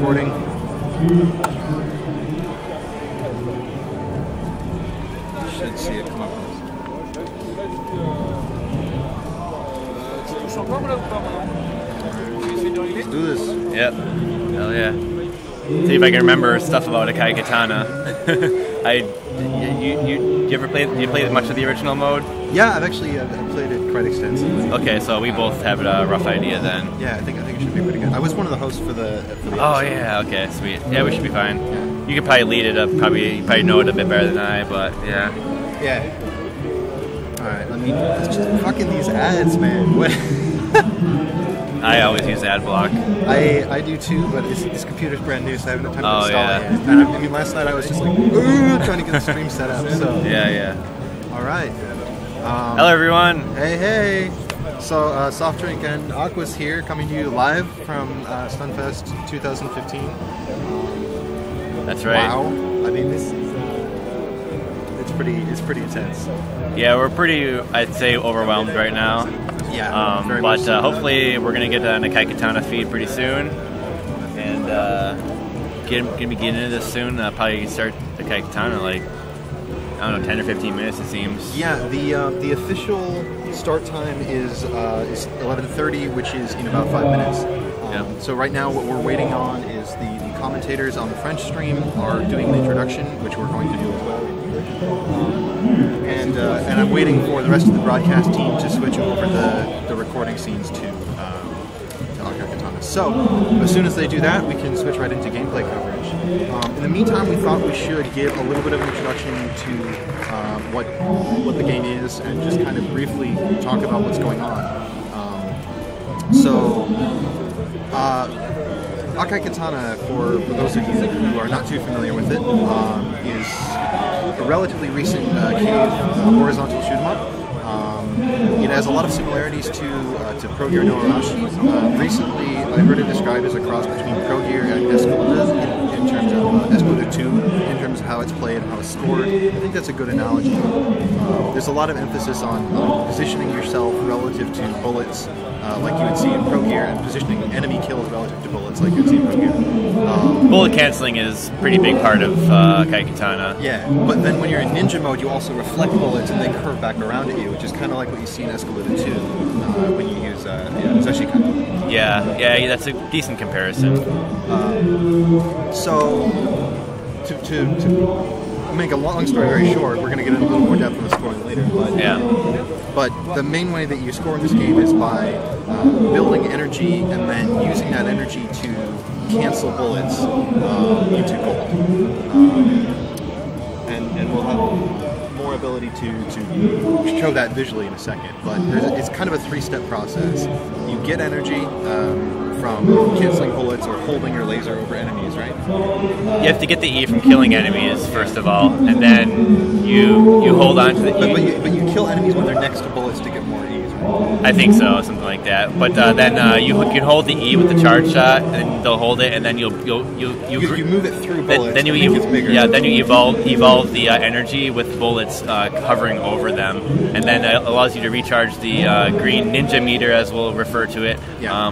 recording. Should see it come up. Let's do this. Yep. Hell yeah. See if I can remember stuff about Akai Katana. You ever played? You played much of the original mode? Yeah, I've actually played it quite extensively. Okay, so we both have a rough idea then. Yeah, I think it should be pretty good. I was one of the hosts for the Oh yeah, okay, sweet. Yeah, we should be fine. Yeah. You could probably lead it up. You probably know it a bit better than I, but yeah. Yeah. All right, let's just fucking these ads, man. What? I always use ad block. I do too, but this computer's brand new, so I haven't had time to install it. And I mean, last night I was just like trying to get the stream set up. So yeah. All right. Hello everyone. Hey. So Soft Drink and Aqua's here, coming to you live from Stunfest 2015. That's right. Wow. I mean, this is it's pretty intense. Yeah, we're pretty, I'd say, overwhelmed right now. Yeah, but hopefully we're going to get an Akai Katana feed pretty soon, and gonna be getting into this soon. Probably start Akai Katana like, I don't know, 10 or 15 minutes it seems. Yeah, the official start time is 11:30, which is in about 5 minutes. So right now what we're waiting on is the commentators on the French stream are doing the introduction, which we're going to do as well. And I'm waiting for the rest of the broadcast team to switch over the recording scenes to Akai Katana. So as soon as they do that, we can switch right into gameplay coverage. In the meantime, we thought we should give a little bit of an introduction to what the game is and just kind of briefly talk about what's going on. Akai Katana, for those of you who are not too familiar with it, is a relatively recent cave horizontal shoot 'em up. It has a lot of similarities to Pro Gear no Arashi. Recently, I heard it described as a cross between Pro Gear and Escalade in terms of Escalade 2, in terms of how it's played and how it's scored. I think that's a good analogy. There's a lot of emphasis on positioning yourself relative to bullets, like you would see in Pro Gear, and positioning enemy kills relative to bullets, like you would see in Pro Gear. Bullet canceling is a pretty big part of Akai Katana. Yeah, but then when you're in ninja mode, you also reflect bullets and they curve back around at you, which is kind of like what you see in Escalade 2 when you use Zeshika. Yeah, that's a decent comparison. So, to make a long story very short, we're going to get into a little more depth on the scoring later. But the main way that you score in this game is by building energy and then using that energy to cancel bullets into gold. And we'll have more ability to show that visually in a second. But it's kind of a three-step process. You get energy from canceling bullets or holding your laser over enemies, right? You have to get the E from killing enemies, first of all, and then you hold on to the E. But you kill enemies when they're next to bullets to get more E's, right? I think so, something like that. But then you can hold the E with the charge shot, and they'll hold it, and then you move it through bullets. Then you evolve the energy with bullets hovering over them, and then it allows you to recharge the green ninja meter, as we'll refer to it,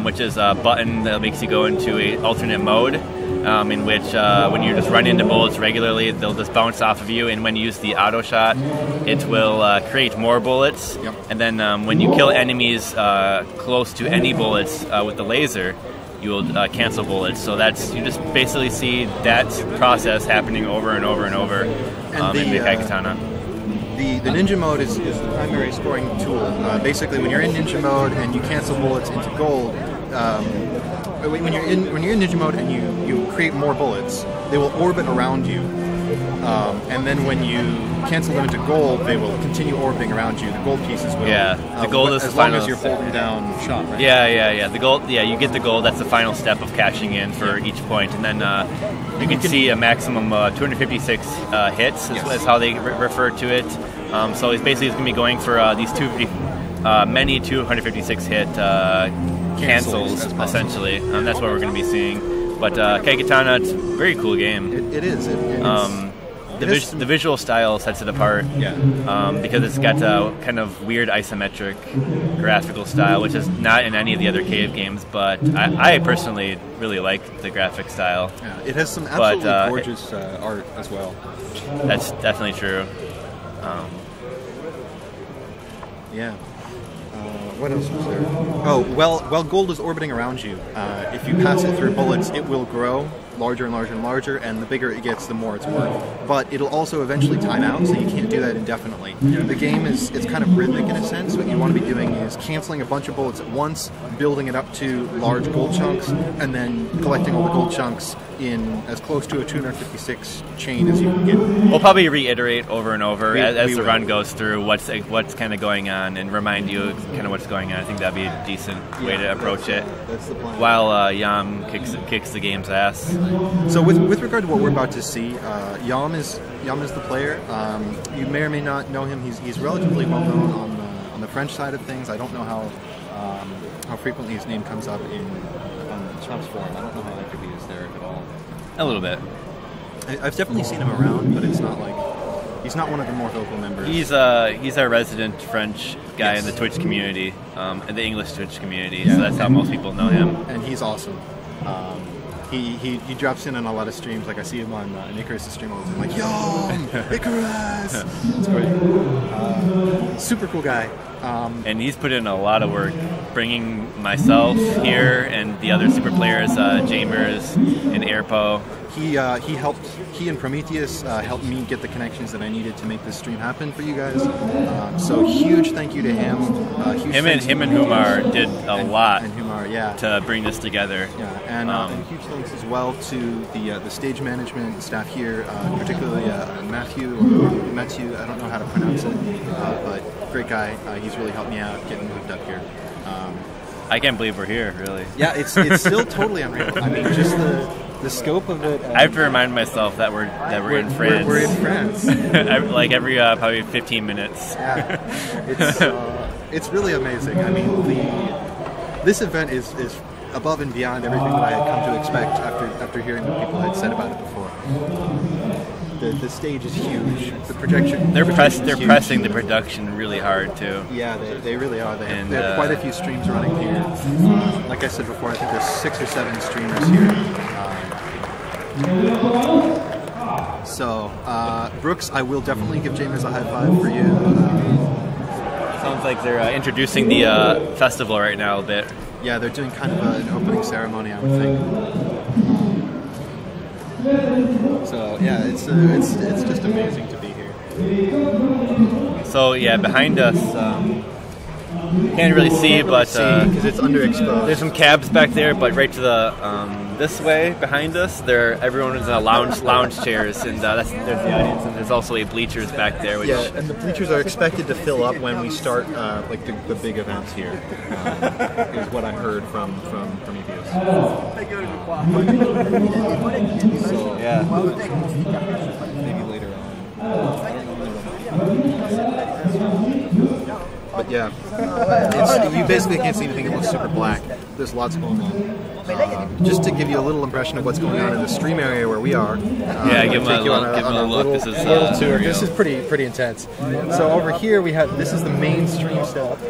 which is a button that makes you go into a alternate mode, in which when you just run into bullets regularly, they'll just bounce off of you, and when you use the auto shot, it will create more bullets. And then when you kill enemies close to any bullets with the laser, you will cancel bullets. So you just basically see that process happening over and over and over in the Akai Katana. The ninja mode is the primary scoring tool. Basically, when you're in ninja mode and you cancel bullets into gold, when you're in ninja mode and you create more bullets, they will orbit around you, and then when you cancel them into gold, they will continue orbiting around you. The gold pieces will. Yeah, the gold is as long as you're holding down shot, right? Yeah. The gold. Yeah, you get the gold. That's the final step of cashing in for each point, and then you can see a maximum 256 hits. Is how they refer to it. So it's basically going to be going for these many 256 hit cancels essentially. That's what we're going to be seeing. But Akai Katana, it's a very cool game. It is. the visual style sets it apart. Yeah. Because it's got a kind of weird isometric graphical style, which is not in any of the other Cave games. But I personally really like the graphic style. Yeah, it has some absolutely gorgeous art as well. That's definitely true. Yeah. What else was there? Oh, while gold is orbiting around you, if you pass it through bullets, it will grow larger and larger and larger, and the bigger it gets, the more it's worth. But it'll also eventually time out, so you can't do that indefinitely. The game it's kind of rhythmic in a sense. What you want to be doing is canceling a bunch of bullets at once, building it up to large gold chunks, and then collecting all the gold chunks in as close to a 256 chain as you can get. We'll probably reiterate over and over as the run goes through what's kind of going on and remind you kind of what's going on. I think that'd be a decent way to approach it. That's the plan. While Yam kicks the game's ass. So with regard to what we're about to see, Yam is the player. You may or may not know him. He's relatively well known on the French side of things. I don't know how frequently his name comes up on Trump's forum. I don't know how active he is there at all. A little bit. I've definitely seen him around, but it's not like he's not one of the more vocal members. He's our resident French guy in the Twitch community, in the English Twitch community. Yeah. So that's how most people know him. And he's awesome. He drops in on a lot of streams. Like I see him on Icarus' stream all the time. Like, yo, Icarus! It's great. Super cool guy. And he's put in a lot of work bringing myself here and the other super players, Jamers and Airpo. He and Prometheus helped me get the connections that I needed to make this stream happen for you guys. So huge thank you to him. Him and Humar did a lot to bring this together. Yeah, and huge thanks as well to the stage management staff here, particularly Matthew. I don't know how to pronounce it, but great guy. He's really helped me out getting moved up here. I can't believe we're here, really. Yeah, it's still totally unreal. I mean, just the scope of it. I have to remind myself that we're in France. We're in France. Like every probably 15 minutes. Yeah, it's really amazing. I mean, this event is above and beyond everything that I had come to expect after hearing what people had said about it before. The stage is huge. The projection. They're pressing the production really hard too. Yeah, they really are. They have quite a few streams running here. Like I said before, I think there's 6 or 7 streamers here. So, Brooks, I will definitely give James a high five for you. Sounds like they're introducing the festival right now a bit. Yeah, they're doing kind of an opening ceremony, I would think. So yeah, it's just amazing to be here. So yeah, behind us, can't really see, but because it's underexposed. There's some cabs back there, but right to the this way behind us, everyone is in a lounge chairs, and there's the audience, and there's also bleachers back there. Which and the bleachers are expected to fill up when we start like the big events here. Is what I heard from Prometheus. So yeah, maybe later on. But yeah, you basically can't see anything. It looks super black. There's lots going on. Just to give you a little impression of what's going on in the stream area where we are. Give them a look. This is tour. This is pretty intense. So over here we have this is the main stream stuff.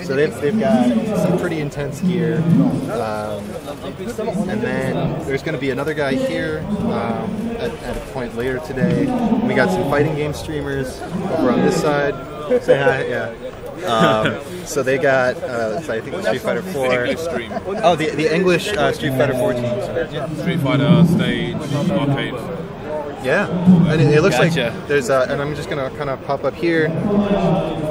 So they've got some pretty intense gear, and then there's going to be another guy here at a point later today. We got some fighting game streamers over on this side. Say hi, yeah. So they got, I think Street Fighter 4. English stream. Oh, the English Street Fighter 4 team. Street Fighter, Stage, Arcade. Yeah, and it looks like there's and I'm just gonna kind of pop up here.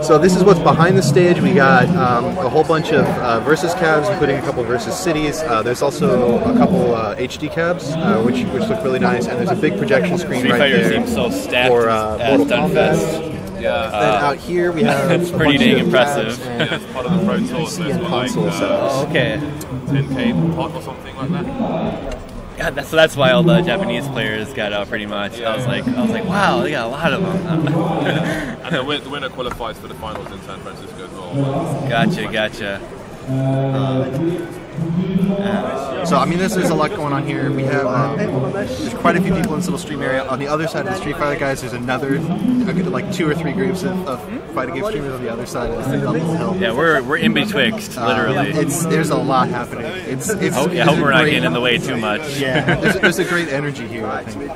So this is what's behind the stage. We got a whole bunch of versus cabs, including a couple versus cities. There's also a couple HD cabs, which look really nice, and there's a big projection screen Street right Fighter there seems so stacked for at Stunfest. Yeah. Then out here we have it's pretty dang impressive. Yeah, it's part of the Pro Tour, so it's console setups. Okay. 10K pot or something like that. Yeah, that's why all the Japanese players got out pretty much. Yeah. I was like, wow, they got a lot of them. And the winner qualifies for the finals in San Francisco as well. Gotcha. So I mean, there's a lot going on here. We have there's quite a few people in this little stream area. On the other side of the Street Fighter guys, there's another like 2 or 3 groups of fighting game streamers on the other side of the little hill. Yeah, we're in betwixt, literally. There's a lot happening. I hope we're not getting in the way too much. Yeah, there's a great energy here. I think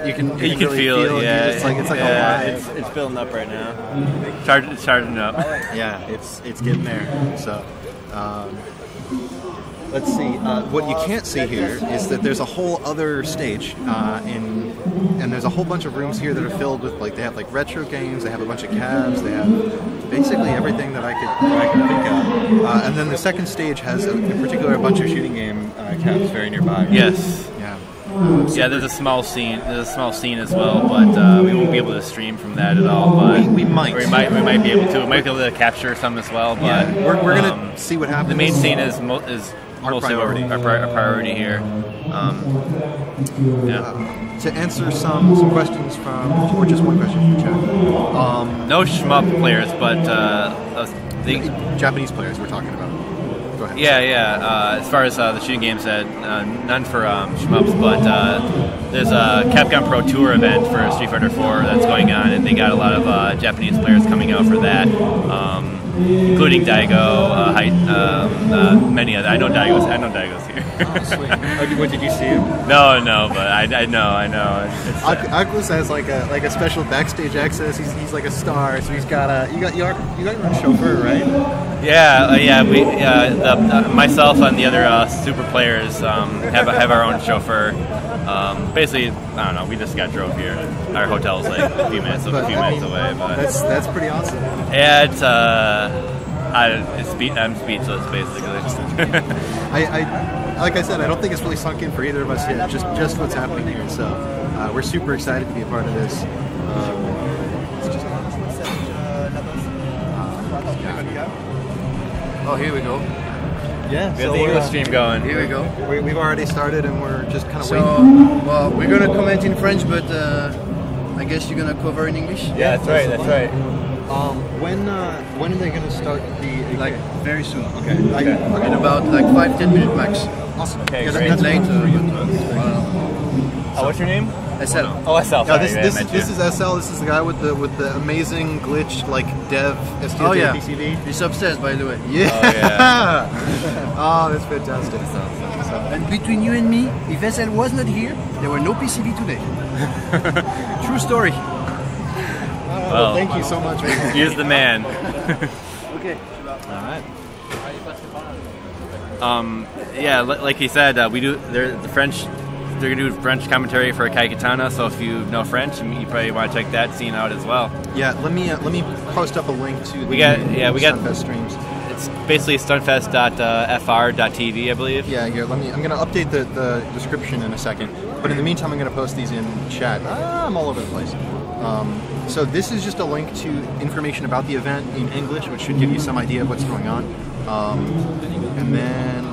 you can really feel it. Yeah, it's like a lot. It's building up right now. It's charging up. Yeah, it's getting there. So. Let's see. What you can't see here is that there's a whole other stage, and there's a whole bunch of rooms here that are filled with they have like retro games. They have a bunch of cabs. They have basically everything that I could think of. And then the second stage has, in particular, a bunch of shooting game cabs very nearby. Yes. Yeah. Yeah, there's a small scene. There's a small scene as well, but we won't be able to stream from that at all. But we might. We might be able to. We might be able to capture some as well. But yeah, we're gonna see what happens. The main scene is our priority. Our priority here. To answer some questions or just one question from the chat. No shmup players, but the Japanese players we're talking about. Go ahead. Yeah. As far as the shooting games, none for shmups, but there's a Capcom Pro Tour event for Street Fighter 4 that's going on, and they got a lot of Japanese players coming out for that. Including Daigo, many other. I know Daigo's here. Oh, sweet. What, did you see him? No, but I know. Aquas has like a special backstage access. He's like a star, so he's got you got your own chauffeur, right? Yeah. We myself and the other super players have our own chauffeur. Basically, I don't know. We just got drove here. Our hotel's like a few minutes away. But that's pretty awesome. Yeah, I'm speechless, basically. Like I said, I don't think it's really sunk in for either of us yet. Just what's happening here. So we're super excited to be a part of this. Oh, here we go. Yeah, we have the English stream going. Here we go. We've already started, and we're just kind of waiting. Well, we're gonna comment in French, but I guess you're gonna cover in English. Yeah, that's right. When are they gonna start the like very soon? Okay. In about like 5-10 minutes max. Awesome. Okay, it's a great. bit late. What's your name? SL. Oh, SL. Yeah, this is SL. This is the guy with the amazing glitch dev STG Oh yeah. PCB. He's upstairs, by the way. Yeah. Oh, yeah. Oh, that's fantastic. And between you and me, if SL was not here, there were no PCB today. True story. Well, thank you so much. Here's the man. Okay. All right. Yeah, like he said, we do. They're French. They're gonna do French commentary for Akai Katana. So if you know French, you probably want to check that scene out as well. Yeah, let me post up a link to we got Stunfest streams. It's basically stunfest.fr.tv, I believe. Yeah, here. I'm gonna update the description in a second. But in the meantime, I'm gonna post these in chat. I'm all over the place. So this is just a link to information about the event in English, which should give you some idea of what's going on. And then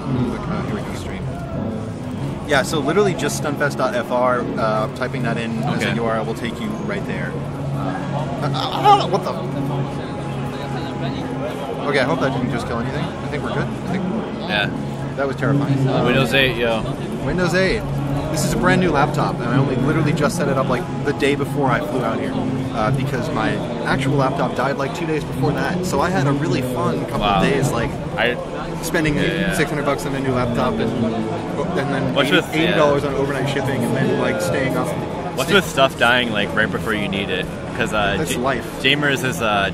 here we go, stream. Yeah, so literally just stunfest.fr. Typing that in as a URL will take you right there. I don't know what the. Okay, I hope that didn't just kill anything. I think we're good. Yeah. That was terrifying. Windows 8, yo. Windows 8. This is a brand new laptop, and I only literally just set it up like the day before I flew out here because my actual laptop died like 2 days before that. So I had a really fun couple of days, spending $600 on a new laptop and then $80 on overnight shipping, and then staying up. What's with stuff dying right before you need it? Because Jamer's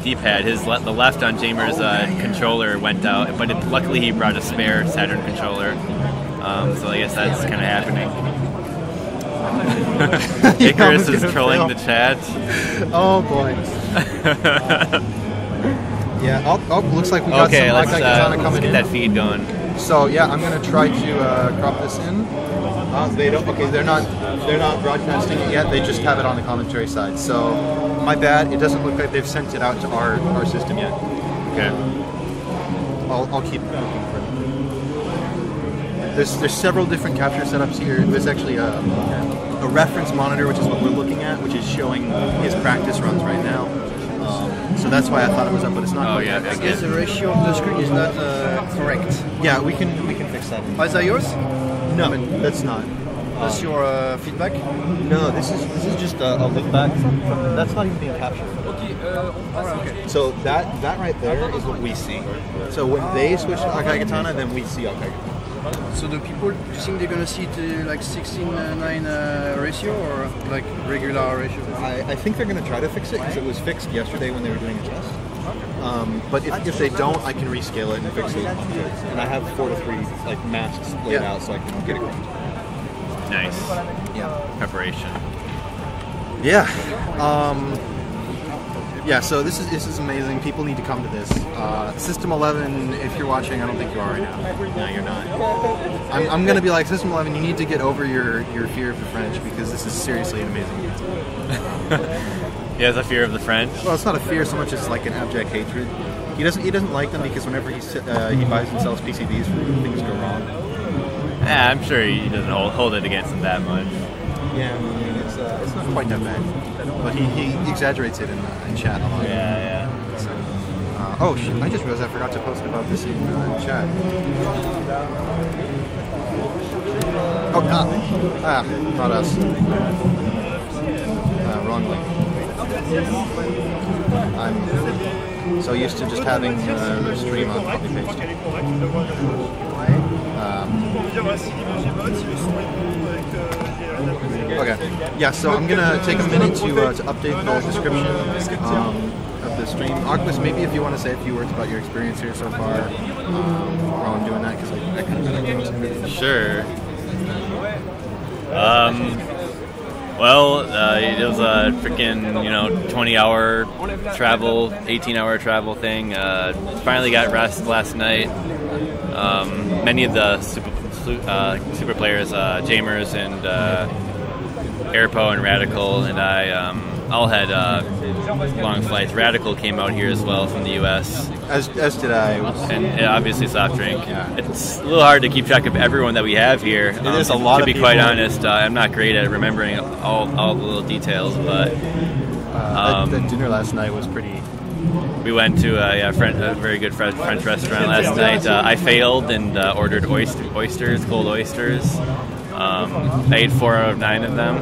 D-pad, the left on Jamer's controller went out, but luckily he brought a spare Saturn controller. So I guess that's kind of happening. Icarus is trolling the chat. Oh boy. Yeah. Looks like we got some Akai Katana coming in. Let's get that feed going. So yeah, I'm gonna try to crop this in. They don't. Okay, they're not broadcasting it yet. They just have it on the commentary side. So my bad. It doesn't look like they've sent it out to our system yet. Okay. I'll keep looking for it. There's several different capture setups here. There's actually a reference monitor, which is what we're looking at, which is showing his practice runs right now. So that's why I thought it was up, but it's not. Oh quite yeah, yet. I guess. The ratio of the screen is not correct. Yeah, we can fix that. Oh, is that yours? No, that's not. That's your feedback? No, this is just a look back from that's not even being captured. Okay. So that right there is what we see. So when they switch to Akai Katana, then we see Akai Katana. So the people, do you think they're gonna see it like 16:9 ratio or like regular ratio? I think they're going to try to fix it because it was fixed yesterday when they were doing a test. But if they don't, I can rescale it and fix it. And I have 4 to 3 like masks laid out so I can get it correct. Nice. Yeah. Preparation. Yeah. Yeah, so this is amazing. People need to come to this. System 11, if you're watching, I don't think you are right now. No, you're not. I'm going to be like, System 11, you need to get over your fear of the French because this is seriously an amazing game. He has a fear of the French. Well, it's not a fear so much as like an abject hatred. He doesn't like them because whenever he buys and sells PCBs, things go wrong. Yeah, I'm sure he doesn't hold it against him that much. Yeah, I mean, it's not quite that bad, but he exaggerates it in chat a lot. Yeah. So, oh shit! I just realized I forgot to post about this in chat. Oh, not us. Wrong link. I'm so used to just having the stream on copy paste. Okay. Yeah, so I'm gonna take a minute to update the description of the stream. Aquas, maybe if you want to say a few words about your experience here so far while I'm doing that, because I kind of Sure. Well, it was a freaking 20-hour travel, 18-hour travel thing. Finally got rest last night. Many of the super players, Jamers and Airpo and Radical, and I all had long flights. Radical came out here as well from the U.S. As did I. And obviously soft drink. Yeah. It's a little hard to keep track of everyone that we have here. There's a lot to of be people. quite honest, I'm not great at remembering all the little details, but The dinner last night was pretty. we went to a very good French restaurant last night. I failed and ordered oysters, cold oysters. I ate 4 out of 9 of them.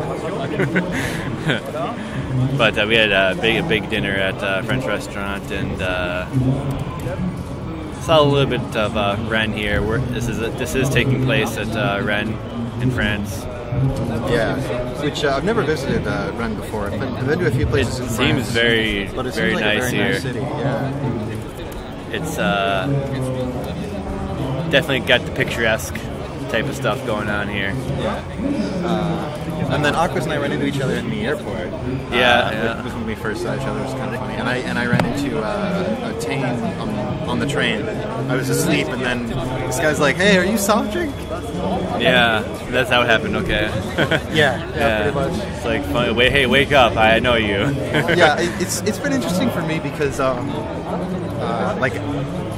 But we had a big dinner at a French restaurant and saw a little bit of Rennes here. This is taking place at Rennes in France. Yeah, which I've never visited Rennes before. I've been to a few places in France. Seems very but it very seems like nice a very here. nice city. Yeah. It's definitely got the picturesque type of stuff going on here. Yeah. And then Aquas and I ran into each other in the airport. Yeah. When we first saw each other, it was kind of funny. And I ran into a Tane on the train. I was asleep, and then this guy's like, "Hey, are you soft drink?" Yeah, that's how it happened. Okay. Yeah, pretty much. It's like, fun. Hey, wake up! I know you. Yeah, it's been interesting for me because like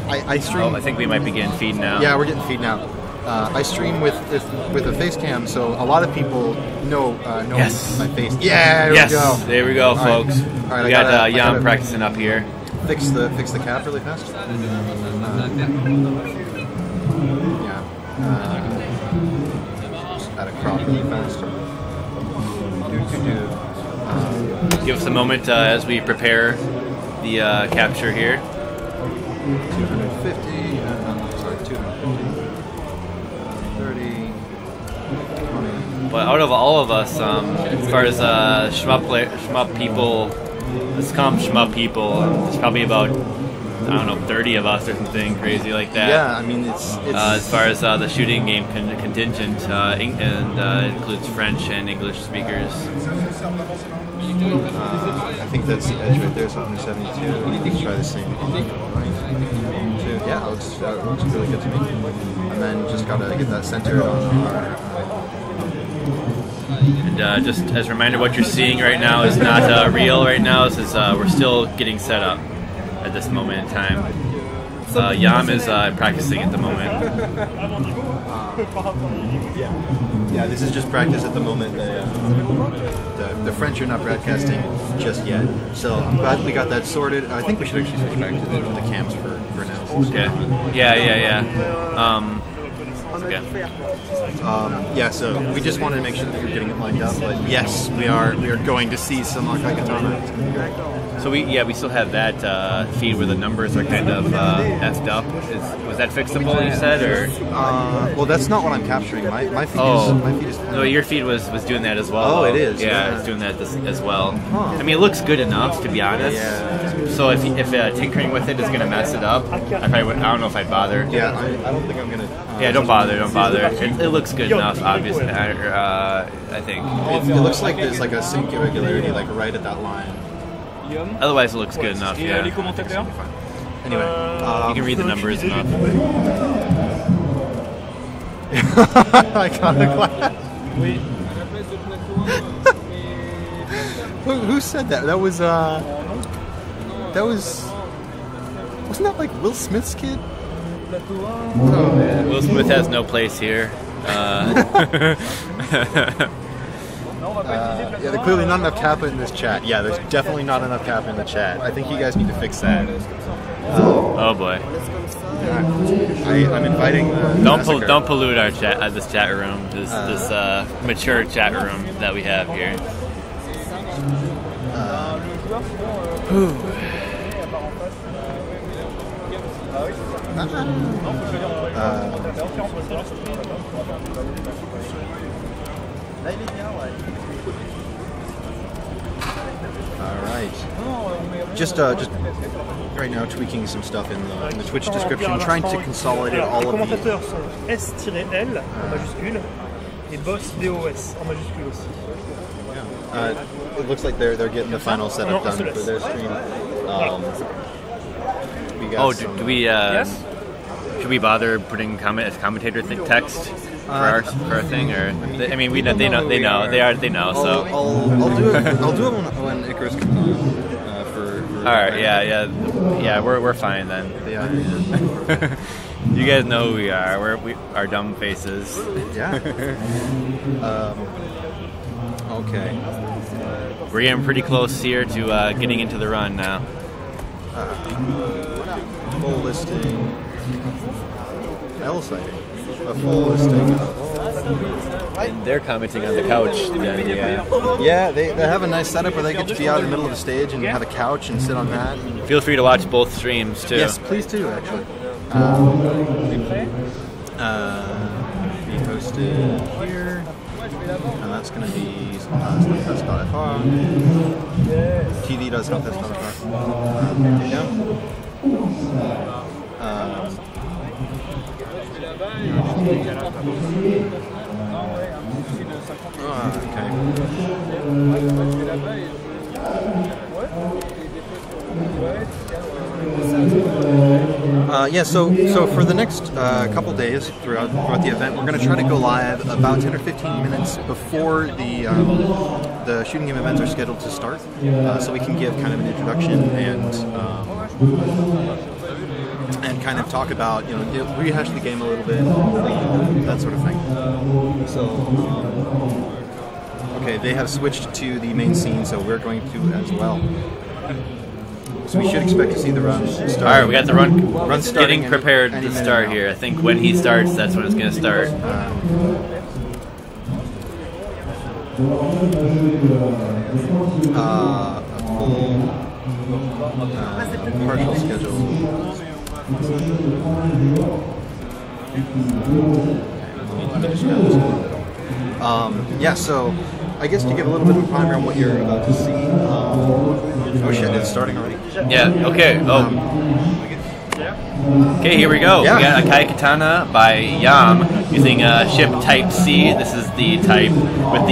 I stream. Oh, I think we might be getting feed now. Yeah, we're getting feed now. I stream with a face cam, so a lot of people know Yes. my face. Yeah, there we go. There we go, All right. folks. All right, We got Jan practicing up here. Fix the cap really fast. Yeah. Just add a crop really fast. Give us a moment as we prepare the capture here. 250. Sorry, 250. 30. 20. But out of all of us, as far as shmup people, let's call them shmup people, there's probably about, I don't know, 30 of us or something crazy like that. Yeah, I mean, it's as far as the shooting game contingent, and includes French and English speakers. I think that's the edge right there, so 172. Let's try the same. Yeah, it looks really good to me. And then just gotta get that centered on. And just as a reminder, what you're seeing right now is not real right now. This is we're still getting set up at this moment in time. Yam is practicing at the moment. Yeah, this is just practice at the moment. The the French are not broadcasting just yet. So I'm glad we got that sorted. I think we should actually switch back to the cams for now. Okay. Yeah. Yeah, so we just wanted to make sure that we were getting it lined up. But yes, we are going to see some Akai Katana. It's going to be great. So we still have that feed where the numbers are kind of effed up. Was that fixable? You said, or well, that's not what I'm capturing. My feed is. No, your feed was doing that as well. Oh, it is. Yeah, it's doing that as well. Huh. I mean, it looks good enough, to be honest. Yeah. So if tinkering with it is gonna mess it up, I don't know if I'd bother. Yeah, I don't think I'm gonna. Yeah, don't bother. It looks good enough, obviously. I think it looks like there's like a sync irregularity, like right at that line. Otherwise, it looks good enough. Yeah. Anyway, you can read the numbers enough. Iconoclast. Who said that? That was wasn't that like Will Smith's kid? Oh man. Will Smith has no place here. Yeah, there's clearly not enough kappa in this chat. Yeah, there's definitely not enough kappa in the chat. I think you guys need to fix that. Oh boy. I'm inviting the don't pollute our chat, this chat room, this mature chat room that we have here. Alright. Just right now tweaking some stuff in the Twitch description, trying to consolidate all of the... S-L en majuscule et boss DOS en majuscule aussi. It looks like they're getting the final setup done for their stream. Do we should we bother putting commentator text for our thing, or I mean, they know. So I'll do it when Icarus comes on. All right, yeah. We're fine then. Yeah. You guys know who we are. We our dumb faces. Yeah. Okay. We're getting pretty close here to getting into the run now. Full listing. L sighting. A full listing. And they're commenting on the couch. Yeah, they have a nice setup where they get to be out in the middle of the stage and have a couch and sit on that. Feel free to watch both streams too. Yes, please do, actually. Be hosted here. And that's going to be Stunfest.fr. TV.Stunfest.fr. There you go. Yeah, so for the next couple days throughout the event, we're going to try to go live about 10 or 15 minutes before the shooting game events are scheduled to start, so we can give kind of an introduction and kind of talk about, rehash the game a little bit, that sort of thing. So, okay, they have switched to the main scene, so we're going to as well. So we should expect to see the run start. All right, we got the run starting getting prepared to start here. I think when he starts, that's when it's going to start. A full partial schedule. Yeah, so I guess to give a little bit of a primer on what you're about to see. Oh shit, it's starting already. Yeah, okay. Okay, here we go. Yeah. We got Akai Katana by Yam using ship Type C. This is the type with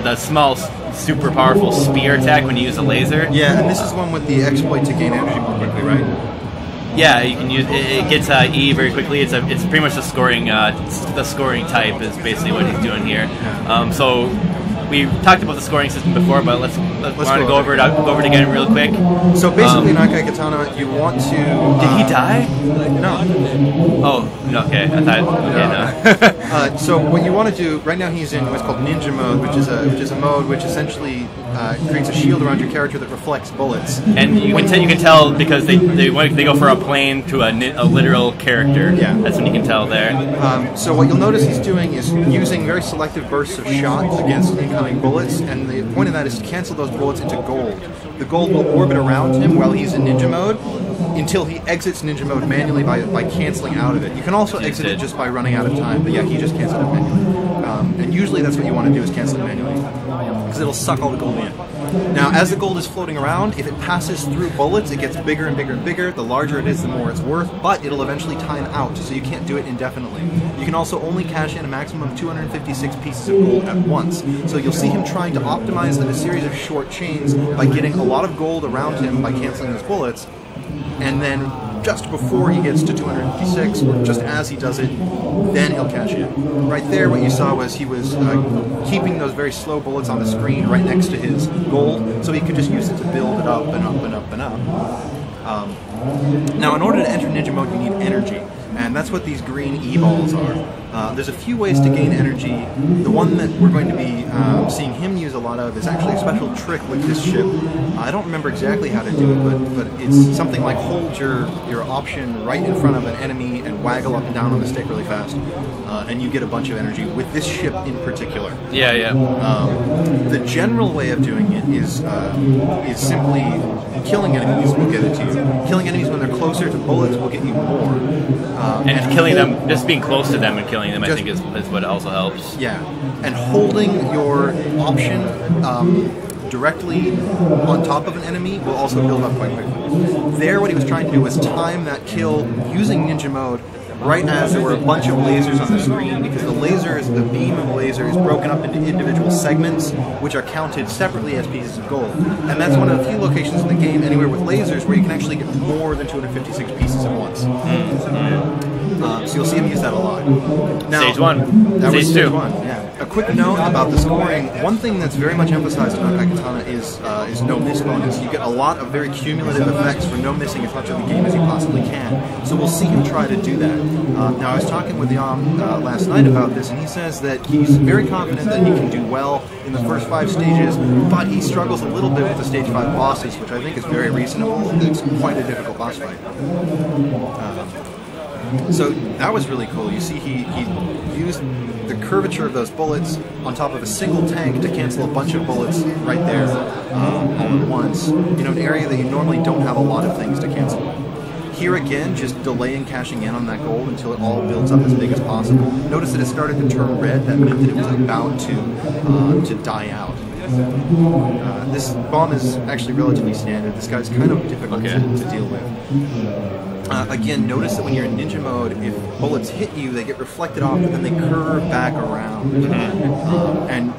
the small, super powerful spear attack when you use a laser. Yeah, and this is one with the exploit to gain energy more quickly, right? Yeah, you can use it. Gets E very quickly. It's pretty much the scoring type is basically what he's doing here. So we talked about the scoring system before, but let's go over it again real quick. So basically, in Akai Katana, you want to. Did he die? No. Oh no. Okay, I thought. Okay, no. So what you want to do right now, he's in what's called ninja mode, which is a mode which essentially creates a shield around your character that reflects bullets. And you can tell because they go from a plane to a literal character. Yeah, that's when you can tell there. So what you'll notice he's doing is using very selective bursts of shot against incoming bullets, and the point of that is to cancel those bullets into gold. The gold will orbit around him while he's in ninja mode until he exits ninja mode manually by canceling out of it. You can also exit it just by running out of time, but yeah, he just canceled it manually. And usually that's what you want to do, is cancel it manually, because it'll suck all the gold in. Now, as the gold is floating around, if it passes through bullets, it gets bigger and bigger and bigger. The larger it is, the more it's worth, but it'll eventually time out, so you can't do it indefinitely. You can also only cash in a maximum of 256 pieces of gold at once. So you'll see him trying to optimize a series of short chains by getting a lot of gold around him by canceling his bullets, and then just before he gets to 256, or just as he does it, then he'll cash in. Right there, what you saw was he was keeping those very slow bullets on the screen right next to his gold, so he could just use it to build it up and up and up and up. Now, in order to enter ninja mode, you need energy, and that's what these green E-balls are. There's a few ways to gain energy. The one that we're going to be seeing him use a lot of is actually a special trick with this ship. I don't remember exactly how to do it, but it's something like hold your option right in front of an enemy and waggle up and down on the stick really fast, and you get a bunch of energy with this ship in particular. Yeah, yeah. The general way of doing it is simply killing enemies will get it to you. Killing enemies when they're closer to bullets will get you more. And killing them, just being close to them and killing them, I think is what also helps. Yeah, and holding your option directly on top of an enemy will also build up quite quickly. There, what he was trying to do was time that kill using ninja mode right as there were a bunch of lasers on the screen, because the beam of the laser is broken up into individual segments, which are counted separately as pieces of gold. And that's one of the few locations in the game, anywhere with lasers, where you can actually get more than 256 pieces at once. So you'll see him use that a lot. Now, stage 1. That was stage 2. 1, yeah. A quick note about the scoring. One thing that's very much emphasized in Akai Katana is no miss bonus. You get a lot of very cumulative effects for no missing as much of the game as you possibly can. So we'll see him try to do that. Now, I was talking with Jan last night about this, and he says that he's very confident that he can do well in the first 5 stages, but he struggles a little bit with the stage 5 bosses, which I think is very reasonable. It's quite a difficult boss fight. So that was really cool. You see he used the curvature of those bullets on top of a single tank to cancel a bunch of bullets right there all at once. You know, an area that you normally don't have a lot of things to cancel. Here again, just delaying cashing in on that gold until it all builds up as big as possible. Notice that it started to turn red. That meant that it was about to die out. This bomb is actually relatively standard. This guy's kind of difficult to deal with. Again, notice that when you're in ninja mode, if bullets hit you, they get reflected off, but then they curve back around. And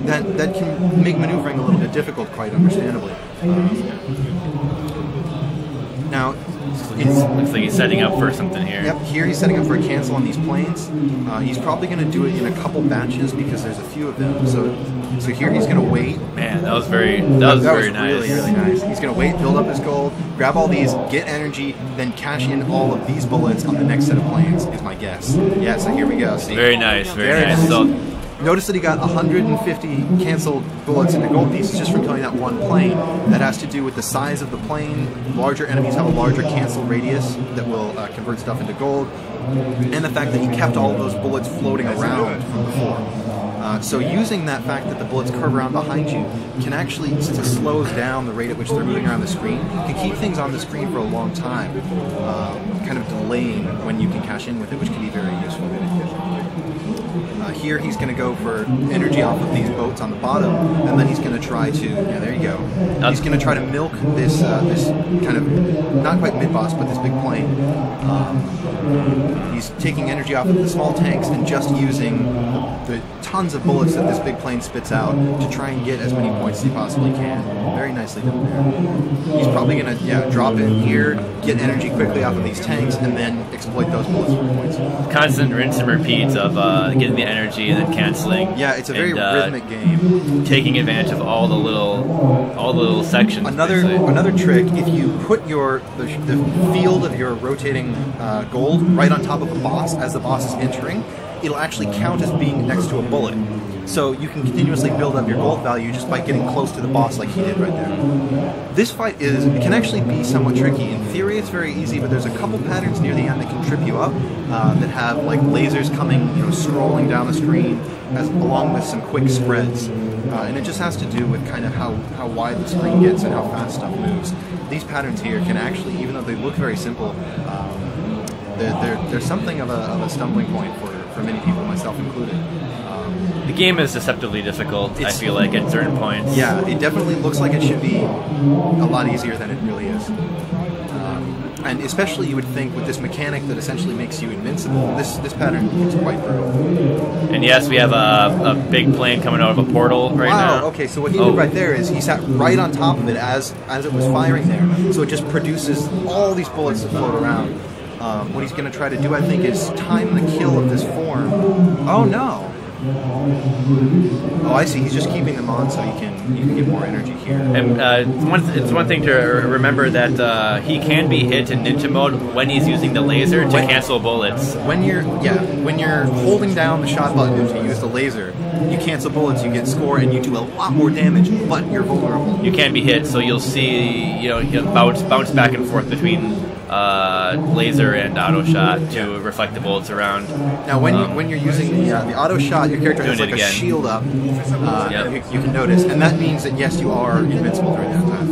that can make maneuvering a little bit difficult, quite understandably. Now, looks like he's setting up for something here. Yep, here he's setting up for a cancel on these planes. He's probably going to do it in a couple batches because there's a few of them. So here he's going to wait. Man, that was very nice. Really, really nice. He's going to wait, build up his gold, grab all these, get energy, then cash in all of these bullets on the next set of planes, is my guess. Yeah, so here we go. See? Very nice, very nice. So, notice that he got 150 canceled bullets into gold pieces just from killing that one plane. That has to do with the size of the plane. Larger enemies have a larger cancel radius that will convert stuff into gold, and the fact that he kept all of those bullets floating around from before. So using that fact that the bullets curve around behind you can actually, since it slows down the rate at which they're moving around the screen, can keep things on the screen for a long time, kind of delaying when you can cash in with it, which can be very useful. Here he's going to go for energy off of these boats on the bottom, and then he's going to try to, yeah, there you go. He's going to try to milk this this kind of, not quite mid-boss, but this big plane. He's taking energy off of the small tanks and just using the tons of bullets that this big plane spits out to try and get as many points as he possibly can. Very nicely done there. He's probably going to, drop in here, get energy quickly off of these tanks, and then exploit those bullets for points. Constant rinse and repeat of getting the energy and then canceling. Yeah, it's a very rhythmic game. Taking advantage of all the little sections. Another trick: if you put the field of your rotating gold right on top of a boss as the boss is entering, it'll actually count as being next to a bullet. So you can continuously build up your gold value just by getting close to the boss like he did right there. This fight can actually be somewhat tricky. In theory it's very easy, but there's a couple patterns near the end that can trip you up that have like lasers coming, scrolling down the screen along with some quick spreads. And it just has to do with kind of how wide the screen gets and how fast stuff moves. These patterns here can actually, even though they look very simple, they're something of a stumbling point for many people, myself included. The game is deceptively difficult, I feel like, at certain points. Yeah, it definitely looks like it should be a lot easier than it really is. And especially you would think with this mechanic that essentially makes you invincible, this pattern is quite brutal. And yes, we have a big plane coming out of a portal right now. Wow, okay, so what he did right there is he sat right on top of it as it was firing there, so it just produces all these bullets that float around. What he's going to try to do, I think, is time the kill of this form. Oh no! Oh, I see. He's just keeping them on so you can get more energy here. And it's one thing to remember that he can be hit in ninja mode when he's using the laser to cancel bullets. When you're holding down the shot button to use the laser, you cancel bullets, you get score, and you do a lot more damage. But you're vulnerable. You can be hit, so you'll see he'll bounce back and forth between laser and auto shot to reflect the bullets around. Now, when you're using the auto shot, your character has like a shield up. You can notice, and that means that yes, you are invincible during that time.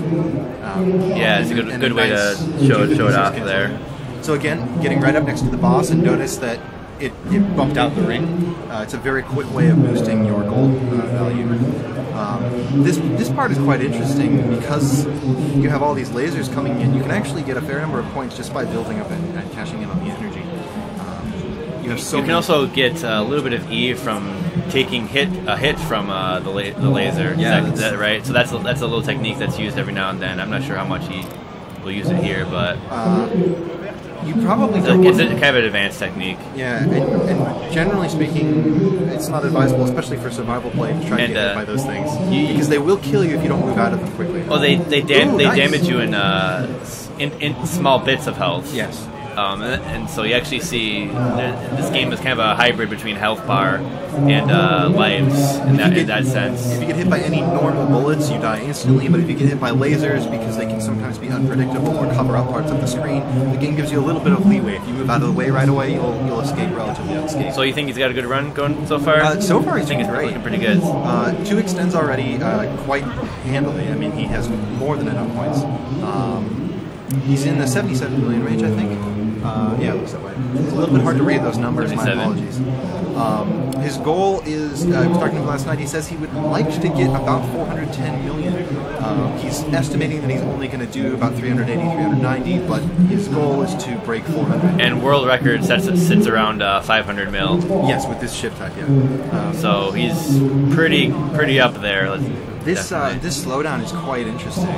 Yeah, it's a good way to show it off there. So again, getting right up next to the boss, and notice that it bumped out the ring. It's a very quick way of boosting your gold value. This part is quite interesting because you have all these lasers coming in. You can actually get a fair number of points just by building up and cashing in on the energy. You can also get a little bit of E from taking a hit from the laser. Yeah, is that right? So that's a little technique that's used every now and then. I'm not sure how much he will use it here, but you probably don't. It's kind of an advanced technique. Yeah, and generally speaking, it's not advisable, especially for survival play, to try to get hit by those things because they will kill you if you don't move out of them quickly. Well, they damage you in small bits of health. Yes. And so you actually see this game is kind of a hybrid between health bar and lives in that sense. If you get hit by any normal bullets, you die instantly, but if you get hit by lasers, because they can sometimes be unpredictable or cover up parts of the screen, the game gives you a little bit of leeway. If you move out of the way right away, you'll escape relatively unscathed. So you think he's got a good run going so far? So far he's doing great. Looking pretty good. 2 extends already quite handily. I mean, he has more than enough points. He's in the 77 million range, I think. Yeah, it looks that way. It's a little bit hard to read those numbers, my apologies. His goal is, I was talking to him last night, he says he would like to get about 410 million. He's estimating that he's only going to do about 380, 390, but his goal is to break 400. And world record sits around 500 mil. Yes, with this ship type, yeah. So he's pretty up there. This slowdown is quite interesting.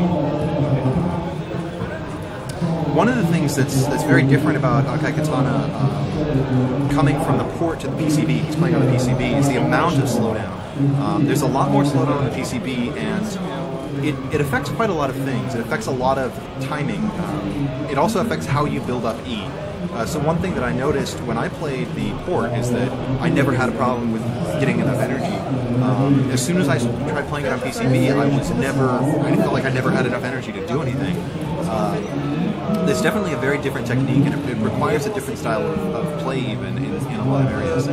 One of the things that's very different about Akai Katana coming from the port to the PCB, he's playing on the PCB, is the amount of slowdown. There's a lot more slowdown on the PCB, and it affects quite a lot of things. It affects a lot of timing. It also affects how you build up E. So one thing that I noticed when I played the port is that I never had a problem with getting enough energy. As soon as I tried playing it on PCB, I felt like I never had enough energy to do anything. It's definitely a very different technique, and it requires a different style of play even in a lot of areas.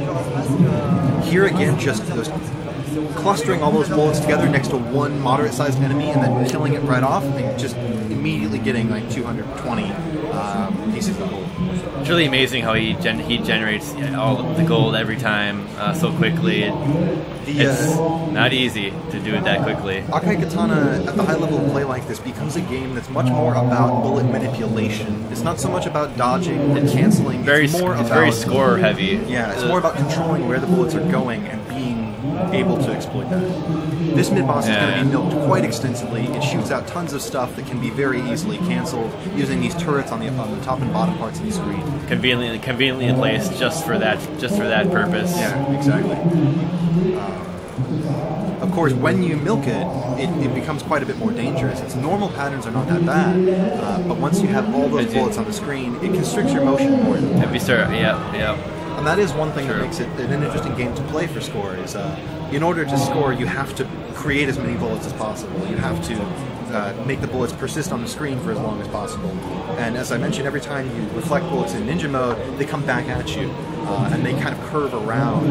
Here again, just clustering all those bullets together next to one moderate-sized enemy and then killing it right off and just immediately getting like 220 pieces of gold. It's really amazing how he generates all the gold every time so quickly. It's not easy to do it that quickly. Akai Katana, at the high level of play like this, becomes a game that's much more about bullet manipulation. It's not so much about dodging and canceling. It's very score heavy. Yeah, it's more about controlling where the bullets are going and being able to exploit that. This mid-boss is going to be milked quite extensively. It shoots out tons of stuff that can be very easily canceled using these turrets on the top and bottom parts of the screen. Conveniently placed just for that purpose. Yeah, exactly. Of course, when you milk it becomes quite a bit more dangerous. Its normal patterns are not that bad, but once you have all those bullets on the screen, it constricts your motion more. Yeah. And that is one thing that makes it an interesting game to play for score. Is in order to score, you have to create as many bullets as possible. You have to make the bullets persist on the screen for as long as possible. And as I mentioned, every time you reflect bullets in ninja mode, they come back at you. And they kind of curve around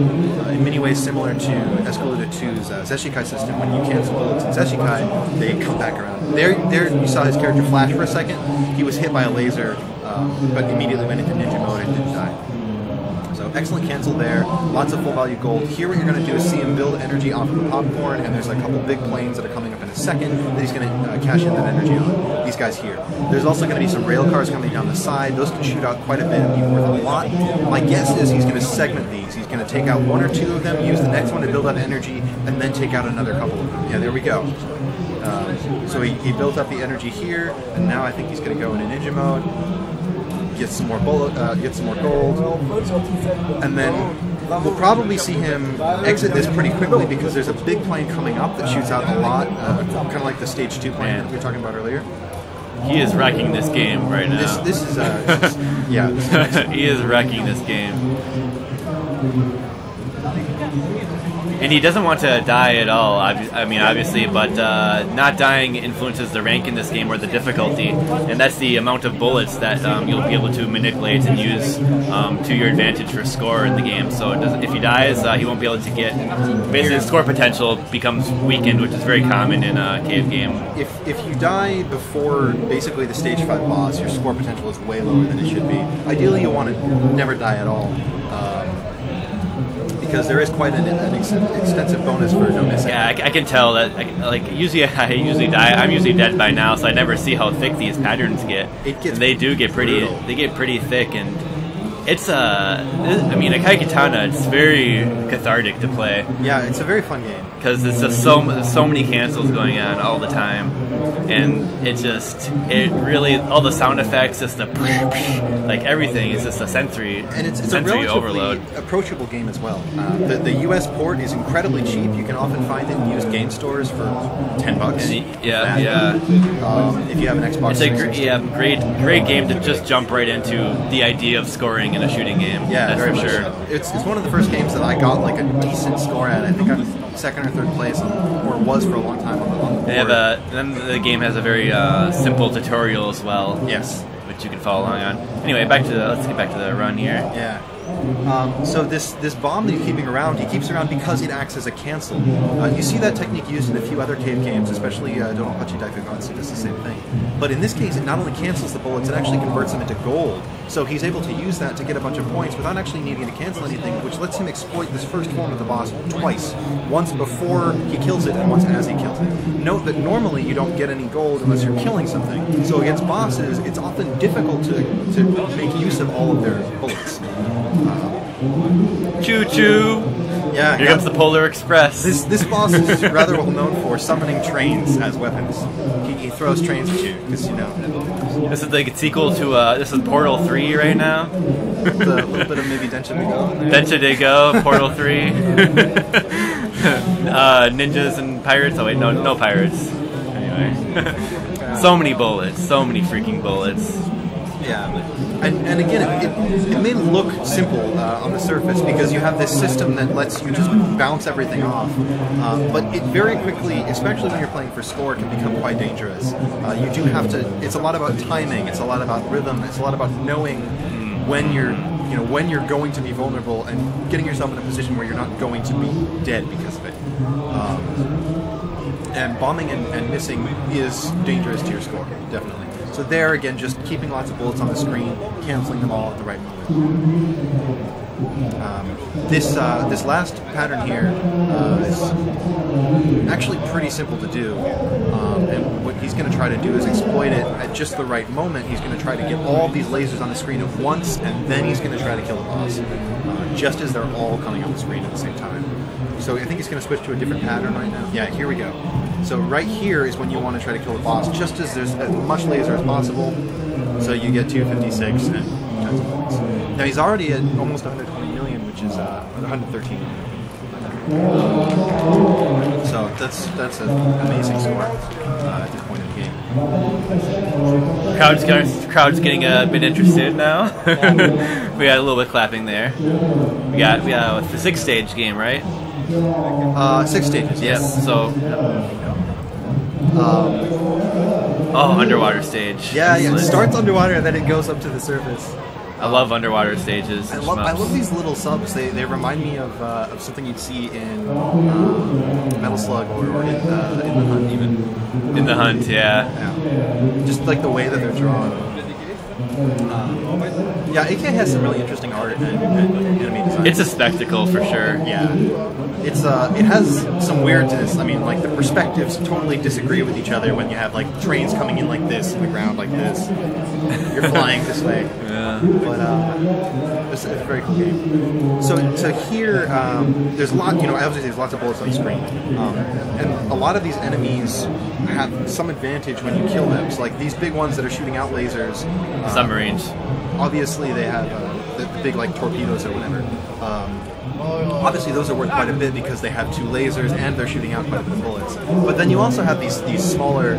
in many ways similar to Escalade 2's Zeshikai system. When you cancel bullets in Zeshikai, they come back around. There you saw his character flash for a second. He was hit by a laser, but immediately went into ninja mode and didn't die. So excellent cancel there, lots of full value gold. Here what you're going to do is see him build energy off of the popcorn, and there's a couple big planes that are coming up in a second that he's going to cash in that energy on. These guys here. There's also going to be some rail cars coming down the side. Those can shoot out quite a bit and be worth a lot. My guess is he's going to segment these. He's going to take out one or two of them, use the next one to build up energy, and then take out another couple of them. Yeah, there we go. So he built up the energy here, and now I think he's going to go into ninja mode. Get some more get some more gold, and then we'll probably see him exit this pretty quickly because there's a big plane coming up that shoots out a lot, kind of like the stage 2 plane that we were talking about earlier. He is wrecking this game right now. This is yeah. This is nice. He is wrecking this game. And he doesn't want to die at all, I mean, obviously, but not dying influences the rank in this game or the difficulty, and that's the amount of bullets that you'll be able to manipulate and use to your advantage for score in the game. So if he dies, he won't be able to get... Basically, his score potential becomes weakened, which is very common in a cave game. If you die before basically the stage 5 boss, your score potential is way lower than it should be. Ideally, you want to never die at all. Because there is quite an extensive bonus for no missing. Yeah, I can tell that. Usually I usually die. I'm usually dead by now, so I never see how thick these patterns get. They do get pretty. Brutal. They get pretty thick, and it's I mean, Akai Katana. It's very cathartic to play. Yeah, it's a very fun game because it's just so many cancels going on all the time, and it really all the sound effects, just the like everything is just a sensory and it's sensory a overload. Approachable game as well. The US port is incredibly cheap. You can often find it in used game stores for $10. Yeah. If you have an Xbox. It's a great game to just jump right into the idea of scoring in a shooting game. Yeah, that's very for sure. So. It's one of the first games that I got like a decent score at. I think I'm second or third place, or was for a long time on the board. Then the game has a very simple tutorial as well. Yes, which you can follow along on. Anyway, let's get back to the run here. Yeah. So this bomb that you're keeping around, he keeps around because it acts as a cancel. You see that technique used in a few other cave games, especially Donpachi Daifugatsu does the same thing. But in this case, it not only cancels the bullets, it actually converts them into gold. So he's able to use that to get a bunch of points without actually needing to cancel anything, which lets him exploit this first form of the boss twice. Once before he kills it, and once as he kills it. Note that normally you don't get any gold unless you're killing something. So against bosses, it's often difficult to make use of all of their bullets. Choo choo! Yeah, here comes the Polar Express. This boss is rather well known for summoning trains as weapons. He throws trains at you because This is the sequel to this is Portal 3 right now. With a little bit of maybe Densha de Go. Densha de Go, Portal 3. Ninjas and pirates. Oh wait, no pirates. Anyway, so many bullets, so many freaking bullets. Yeah, and again, it may look simple on the surface because you have this system that lets you just bounce everything off, but it very quickly, especially when you're playing for score, can become quite dangerous. You do have to. It's a lot about timing. It's a lot about rhythm. It's a lot about knowing when you're going to be vulnerable and getting yourself in a position where you're not going to be dead because of it. And bombing and missing is dangerous to your score, definitely. So there, again, just keeping lots of bullets on the screen, canceling them all at the right moment. This last pattern here is actually pretty simple to do. And what he's going to try to do is exploit it at just the right moment. He's going to try to get all these lasers on the screen at once, and then he's going to try to kill the boss, just as they're all coming on the screen at the same time. So I think he's going to switch to a different pattern right now. Yeah, here we go. So right here is when you want to try to kill the boss, just as there's as much laser as possible, so you get 256 and tons of points. Now he's already at almost 120 million, which is 113 million. So that's an amazing score at this point in the game. Crowd's getting a bit interested now. We got a little bit clapping there. We got the 6-stage game, right? 6 stages. Yes. Yes. So. Underwater stage. Yeah. It starts underwater and then it goes up to the surface. I love underwater stages. I love these little subs. They remind me of something you'd see in Metal Slug or in the Hunt even. In the Hunt, yeah. Just like the way that they're drawn. Yeah, AK has some really interesting art and enemy design. It's a spectacle for sure. Yeah. It has some weirdness. I mean, like the perspectives totally disagree with each other when you have like trains coming in like this and the ground like this. You're flying this way. Yeah. But it's a very cool game. So here, there's a lot. Obviously there's lots of bullets on the screen, and a lot of these enemies have some advantage when you kill them. So like these big ones that are shooting out lasers. Submarines. Obviously they have the big like torpedoes or whatever. Obviously those are worth quite a bit because they have 2 lasers and they're shooting out quite a bit of bullets. But then you also have these smaller,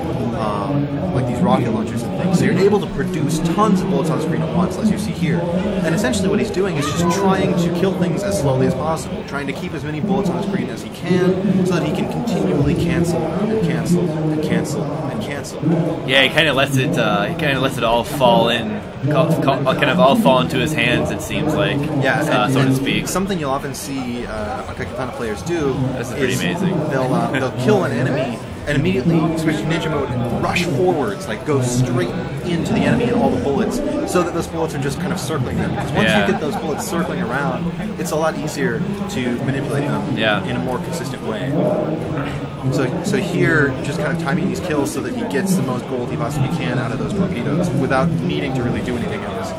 like these rocket launchers and things. So you're able to produce tons of bullets on the screen at once, as you see here. And essentially what he's doing is just trying to kill things as slowly as possible, trying to keep as many bullets on the screen as he can so that he can continually cancel and cancel and cancel and cancel. Yeah, he kind of lets it all fall in, kind of all fall into his hands. It seems like, so to speak. Something you'll often see Akai Katana players do. This is pretty amazing. They'll kill an enemy and immediately switch to ninja mode and rush forwards, like go straight into the enemy and all the bullets, so that those bullets are just kind of circling them. Because once you get those bullets circling around, it's a lot easier to manipulate them in a more consistent way. So here, just kind of timing these kills so that he gets the most gold he possibly can out of those torpedoes without needing to really do anything else.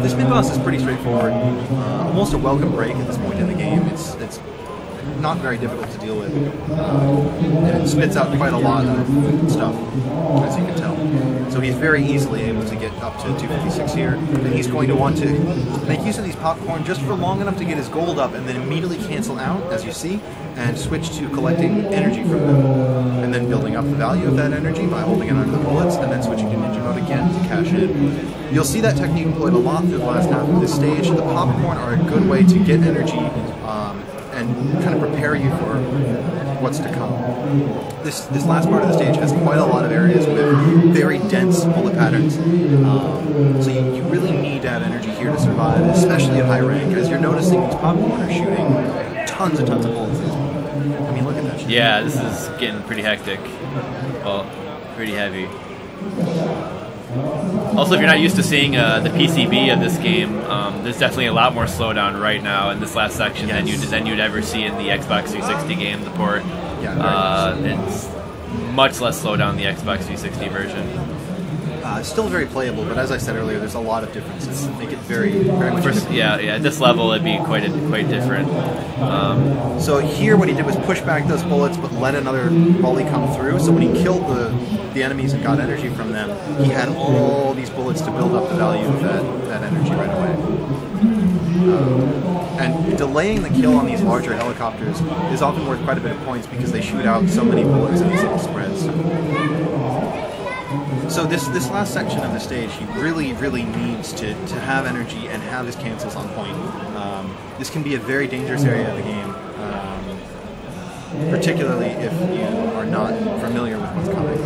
This mid-boss is pretty straightforward, almost a welcome break at this point in the game. It's not very difficult to deal with, and it spits out quite a lot of stuff, as you can tell. So he's very easily able to get up to 256 here, and he's going to want to make use of these popcorn just for long enough to get his gold up, and then immediately cancel out, as you see, and switch to collecting energy from them, and then building up the value of that energy by holding it under the bullets, and then switching to ninja mode again to cash in. You'll see that technique employed a lot through the last half of this stage. The popcorn are a good way to get energy and kind of prepare you for what's to come. This last part of the stage has quite a lot of areas with very dense bullet patterns, so you really need to have energy here to survive, especially at high rank, as you're noticing these popcorn are shooting tons and tons of bullets. I mean, look at that shit. Yeah, this is getting pretty hectic. Well, pretty heavy. Also, if you're not used to seeing the PCB of this game, there's definitely a lot more slowdown right now in this last section than you'd ever see in the Xbox 360 game, the port. It's much less slowdown in the Xbox 360 version. It's still very playable, but as I said earlier, there's a lot of differences that make it very much different. Yeah, at this level, it'd be quite different. So here, what he did was push back those bullets, but let another volley come through. So when he killed the enemies and got energy from them, he had all these bullets to build up the value of that energy right away. And delaying the kill on these larger helicopters is often worth quite a bit of points because they shoot out so many bullets in these little spreads. So this last section of the stage, he really needs to have energy and have his cancels on point. This can be a very dangerous area of the game, particularly if you are not familiar with what's coming.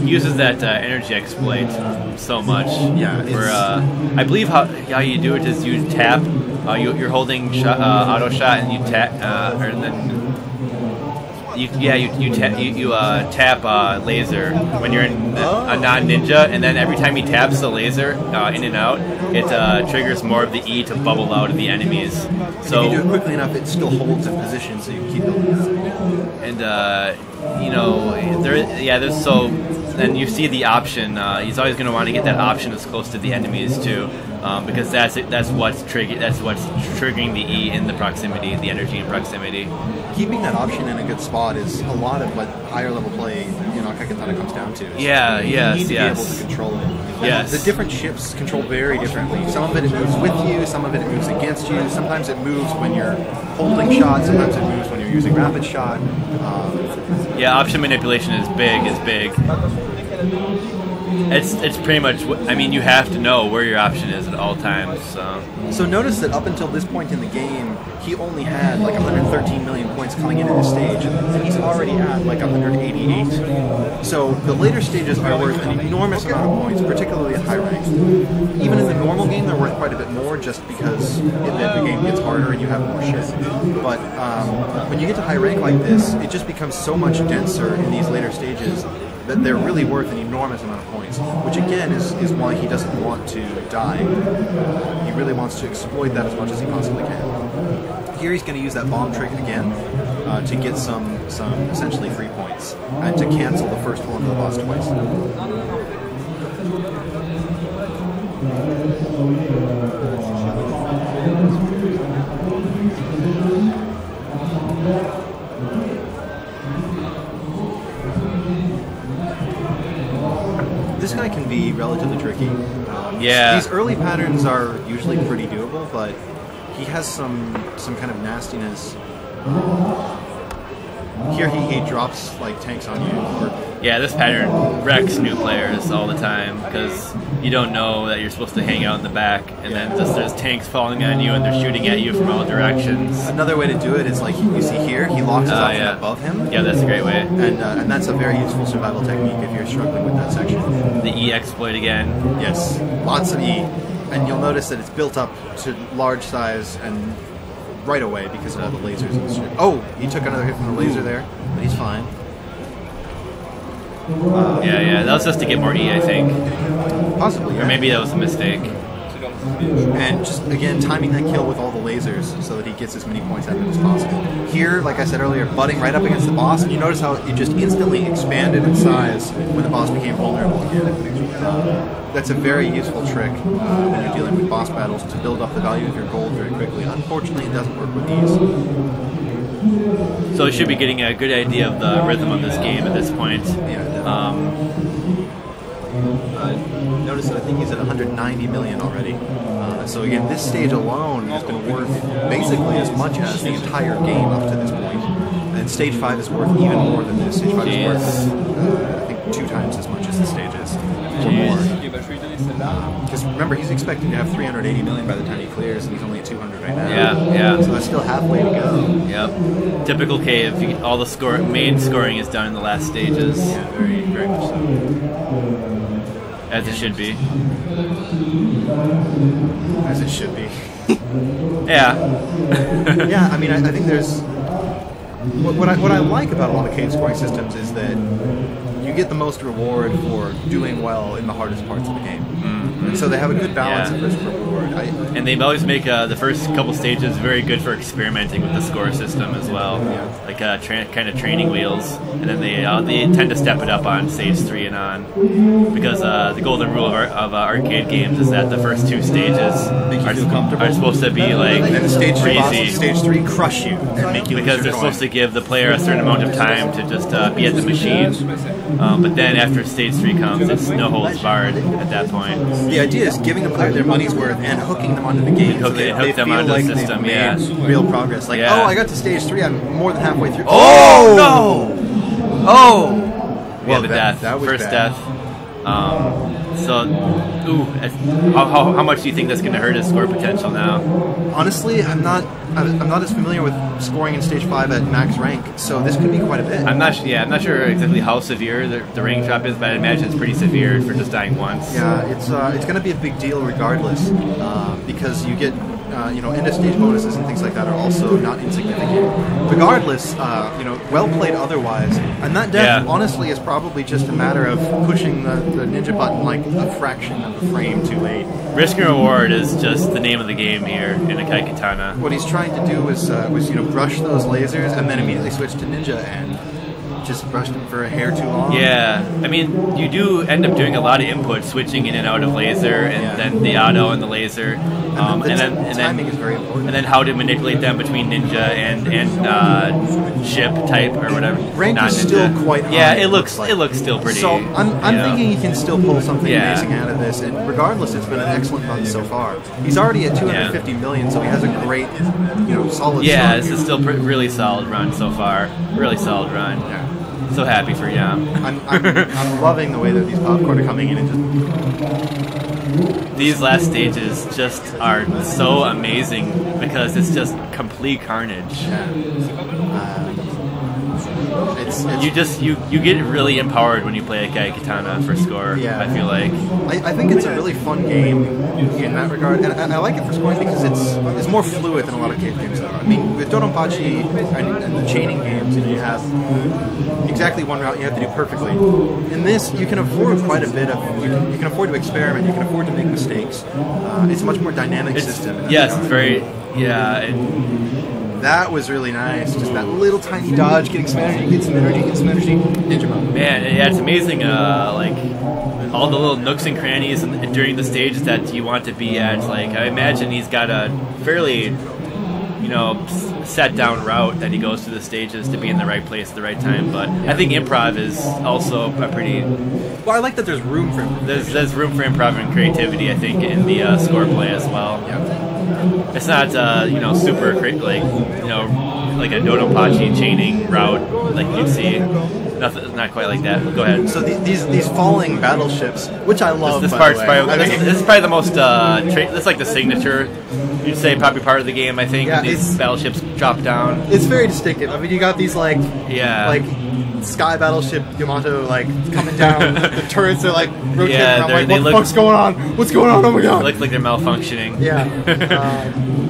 He uses that energy exploit so much. Yeah, where I believe how you do it is you tap. You're holding auto shot and you tap, you tap laser when you're in a non-ninja, and then every time he taps the laser in and out, it triggers more of the E to bubble out of the enemies. So if you do it quickly enough, it still holds in position, so you keep building. And there's and you see the option. He's always going to want to get that option as close to the enemies too, because that's what's triggering the E in the proximity, the energy in proximity. Keeping that option in a good spot is a lot of what higher level play, Akai Katana comes down to. Yeah, yes, you need to be able to control it. Yes. The different ships control very differently. Some of it moves with you, some of it moves against you. Sometimes it moves when you're holding shots, sometimes it moves when you're using rapid shot. Yeah, option manipulation is big. It's pretty much. I mean, you have to know where your option is at all times. So notice that up until this point in the game, he only had like 113 million points coming into this stage, and he's already at like 188. So the later stages are worth an enormous amount of points, particularly at high rank. Even in the normal game, they're worth quite a bit more, just because the game gets harder and you have more shit. But when you get to high rank like this, it just becomes so much denser in these later stages that they're really worth an enormous amount of points, which again is why he doesn't want to die. He really wants to exploit that as much as he possibly can. Here he's going to use that bomb trick again to get some essentially free points and to cancel the first one of the boss twice. This guy can be relatively tricky. Yeah. These early patterns are usually pretty doable, but he has some kind of nastiness. Here he drops like tanks on you. Yeah, this pattern wrecks new players all the time because you don't know that you're supposed to hang out in the back, and then just there's tanks falling on you and they're shooting at you from all directions. Another way to do it is like you see here, he locks his option above him. Yeah, that's a great way. And that's a very useful survival technique if you're struggling with that section. The E exploit again. Yes, lots of E. And you'll notice that it's built up to large size and right away because of all the lasers in the strip. Oh, he took another hit from the laser there, but he's fine. Yeah, that was just to get more E, I think. Possibly, yeah. Or maybe that was a mistake. And just, again, timing that kill with all the lasers so that he gets as many points out of it as possible. Here, like I said earlier, butting right up against the boss, and you notice how it just instantly expanded in size when the boss became vulnerable again. That's a very useful trick when you're dealing with boss battles to build up the value of your gold very quickly. Unfortunately, it doesn't work with these. So you should be getting a good idea of the rhythm of this game at this point. Yeah, notice that I think he's at 190 million already. So again, this stage alone has been worth basically as much as the entire game up to this point. And stage 5 is worth even more than this. Stage 5 is worth, I think, 2 times as much as the stage is. Or more. Because remember, he's expecting to have 380 million by the time he clears, and he's only at 200 right now. Yeah. So that's still halfway to go. Yep. Typical cave. All the main scoring is done in the last stages. Yeah, very, very much so. As it should be. As it should be. Yeah. Yeah, I mean, I think there's... What I like about a lot of cave scoring systems is that you get the most reward for doing well in the hardest parts of the game. And so they have a good balance of risk reward. And they always make the first couple stages very good for experimenting with the score system as well, like kind of training wheels. And then they tend to step it up on stage 3 and on, because the golden rule of arcade games is that the first 2 stages are supposed to be like and stage crazy. Stage 3 crush you and make you because they're supposed to give the player a certain amount of time to just be at the machine. But then after stage 3 comes, it's no holds barred at that point. The idea is giving the player their money's worth and hooking them onto the game. So they them feel onto like the system, they've made real progress. Like, oh, I got to stage 3, I'm more than halfway through. Oh, no! Oh! Well, the death. That was First bad. death. How much do you think that's going to hurt his score potential now? Honestly, I'm not as familiar with scoring in stage 5 at max rank, so this could be quite a bit. I'm not sure exactly how severe the rank drop is, but I imagine it's pretty severe for just dying once. Yeah, it's going to be a big deal regardless, because you get end of stage bonuses and things like that are also not insignificant. Regardless, well played otherwise, and that death honestly is probably just a matter of pushing the ninja button like a fraction of a frame too late. Risk and reward is just the name of the game here in Akai Katana. What he's trying to do was brush those lasers and then immediately switch to ninja, and just brushed him for a hair too long. Yeah, I mean, you do end up doing a lot of input, switching in and out of laser, and then the auto and the laser, and then timing is very important. And then how to manipulate them between ninja and ship type or whatever. Rank is still quite high. Yeah, it looks still pretty. So I'm thinking he can still pull something amazing out of this, and regardless, it's been an excellent run so far. He's already at 250 million, so he has a great, solid. Yeah, this is still really solid run so far. Really solid run. Yeah. So happy for Yam. I'm loving the way that these popcorn are coming in and just. These last stages just are so amazing because it's just complete carnage. You get really empowered when you play Akai Katana for score. Yeah. I feel like I think it's a really fun game in that regard, and I like it for scoring because it's more fluid than a lot of cave games are. I mean, with Dodonpachi and the chaining games, you have exactly one route you have to do perfectly. In this, you can afford quite a bit of. You can afford to experiment. You can afford to make mistakes. It's a much more dynamic system. Yes, it's very That was really nice. Just that little tiny dodge, getting some energy, get some energy, ninja mode. Man, yeah, it's amazing. Like all the little nooks and crannies during the stage that you want to be at. Like I imagine he's got a fairly, set down route that he goes through the stages to be in the right place at the right time. But I think improv is also a pretty. Well, I like that there's room for there's room for improv and creativity. I think in the score play as well. Yeah. It's not super like a Dodonpachi chaining route like you'd see. Nothing, not quite like that. Go ahead. So these falling battleships, which I love. This is probably the most. It's like the signature. You'd say probably part of the game. I think these battleships drop down. It's very distinctive. I mean, you got these like sky battleship Yamato coming down. The turrets are rotating. Yeah, I'm what the fuck's going on? What's going on? Oh my god! It looks like they're malfunctioning. Yeah,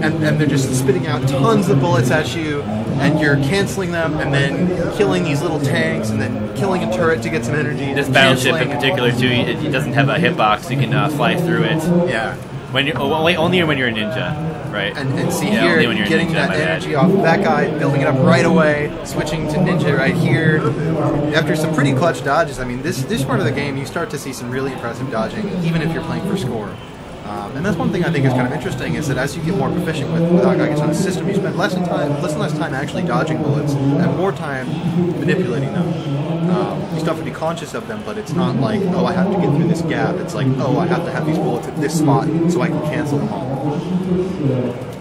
and they're just spitting out tons of bullets at you, and you're canceling them, and then killing these little tanks, and then killing a turret to get some energy. This battleship in particular too, it doesn't have a hitbox. You can fly through it. Yeah. When you only when you're a ninja, right? And see here, getting that energy off of that guy, building it up right away, switching to ninja right here. After some pretty clutch dodges, I mean, this part of the game, you start to see some really impressive dodging, even if you're playing for score. And that's one thing I think is kind of interesting, is that as you get more proficient with Akai Katana's system, you spend less and less time actually dodging bullets, and more time manipulating them. You still have to be conscious of them, but it's not like, oh, I have to get through this gap. It's like, oh, I have to have these bullets at this spot so I can cancel them all.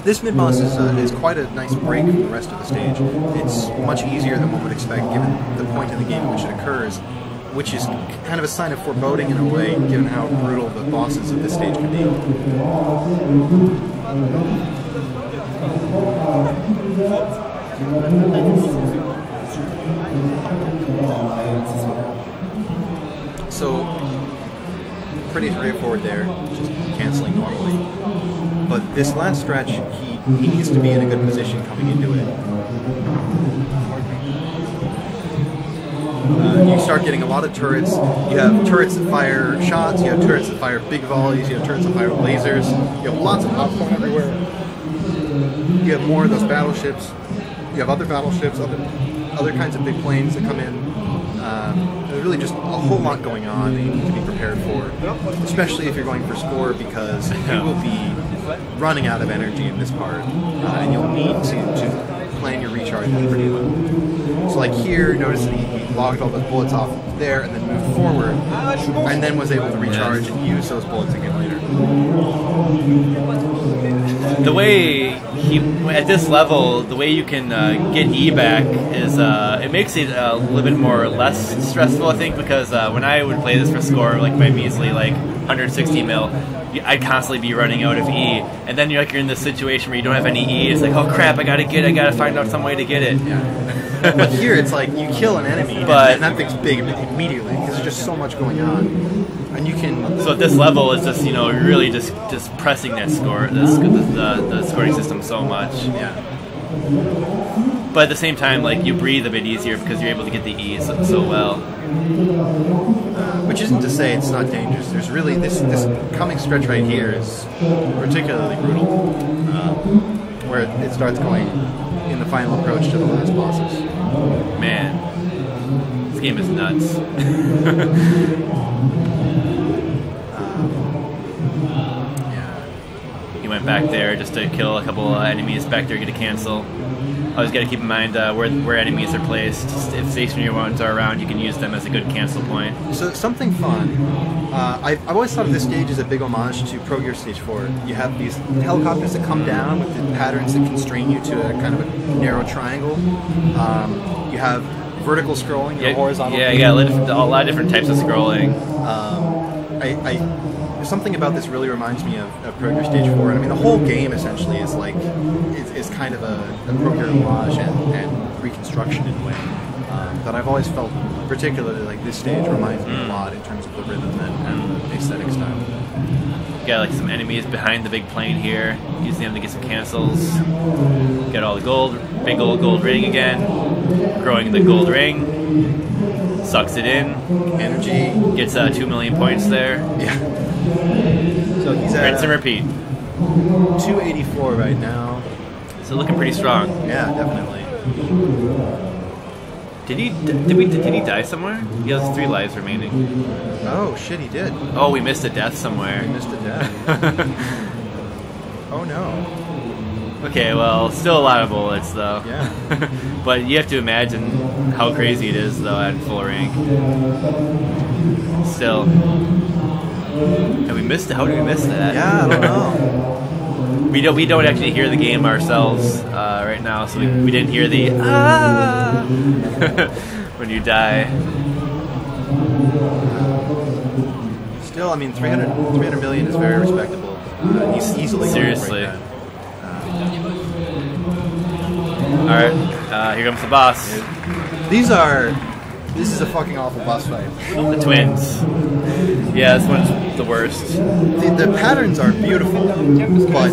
This mid-boss is quite a nice break from the rest of the stage. It's much easier than one would expect given the point in the game in which it occurs, which is kind of a sign of foreboding in a way, given how brutal the bosses of this stage can be. So, pretty straightforward there, just canceling normally. But this last stretch, he needs to be in a good position coming into it. You start getting a lot of turrets. You have turrets that fire shots, you have turrets that fire big volleys, you have turrets that fire lasers, you have lots of popcorn everywhere. You have more of those battleships, you have other battleships, other kinds of big planes that come in. There's really just a whole lot going on that you need to be prepared for, especially if you're going for score, because you will be running out of energy in this part, and you'll need to plan your recharge pretty well. So like here, notice that he logged all those bullets off there and then moved forward, and then was able to recharge and use those bullets again later. The way at this level, the way you can get E back is it makes it a little bit more or less stressful, I think, because when I would play this for score, like my measly 160 mil, I'd constantly be running out of E, and then you're in this situation where you don't have any E. It's like, oh crap, I gotta find out some way to get it. Yeah. But here it's like you kill an enemy, and that thing's big immediately because there's just so much going on, and you can. So at this level, it's just really just pressing that score, the scoring system so much. Yeah. But at the same time, you breathe a bit easier because you're able to get the E so well. Which isn't to say it's not dangerous. There's really this coming stretch right here is particularly brutal, where it starts going in the final approach to the last bosses. Man. This game is nuts. He went back there just to kill a couple enemies back there, get a cancel. Always got to keep in mind where enemies are placed. If stationary ones are around, you can use them as a good cancel point. So something fun. I've always thought of this stage as a big homage to Pro Gear Stage 4. You have these helicopters that come down with the patterns that constrain you to a kind of a narrow triangle. You have vertical scrolling, or horizontal. Yeah, you got a lot of different types of scrolling. Something about this really reminds me of Pro Gear Stage 4. I mean, the whole game essentially is like is kind of a Pro Gear homage and reconstruction in a way. But I've always felt, particularly like this stage reminds me a lot in terms of the rhythm and the aesthetic style. You got like some enemies behind the big plane here, using them to get some cancels. Got all the gold, big old gold ring again. Growing the gold ring. Sucks it in. Energy. Gets 2 million points there. Yeah. So he's at rinse and repeat. 284 right now. So looking pretty strong. Yeah, definitely. Did he die somewhere? He has 3 lives remaining. Oh shit, he did. Oh, we missed a death somewhere. We missed a death. Oh no. Okay, well, still a lot of bullets though. Yeah. But you have to imagine how crazy it is though at full rank. Still. And we missed it. How did we miss that? Yeah, I don't know. We don't actually hear the game ourselves right now, so we didn't hear the ah when you die. Still, I mean, 300 million is very respectable. He's easily seriously. Right. All right, here comes the boss. This is a fucking awful boss fight. The twins. Yeah, this one's the worst. The patterns are beautiful, but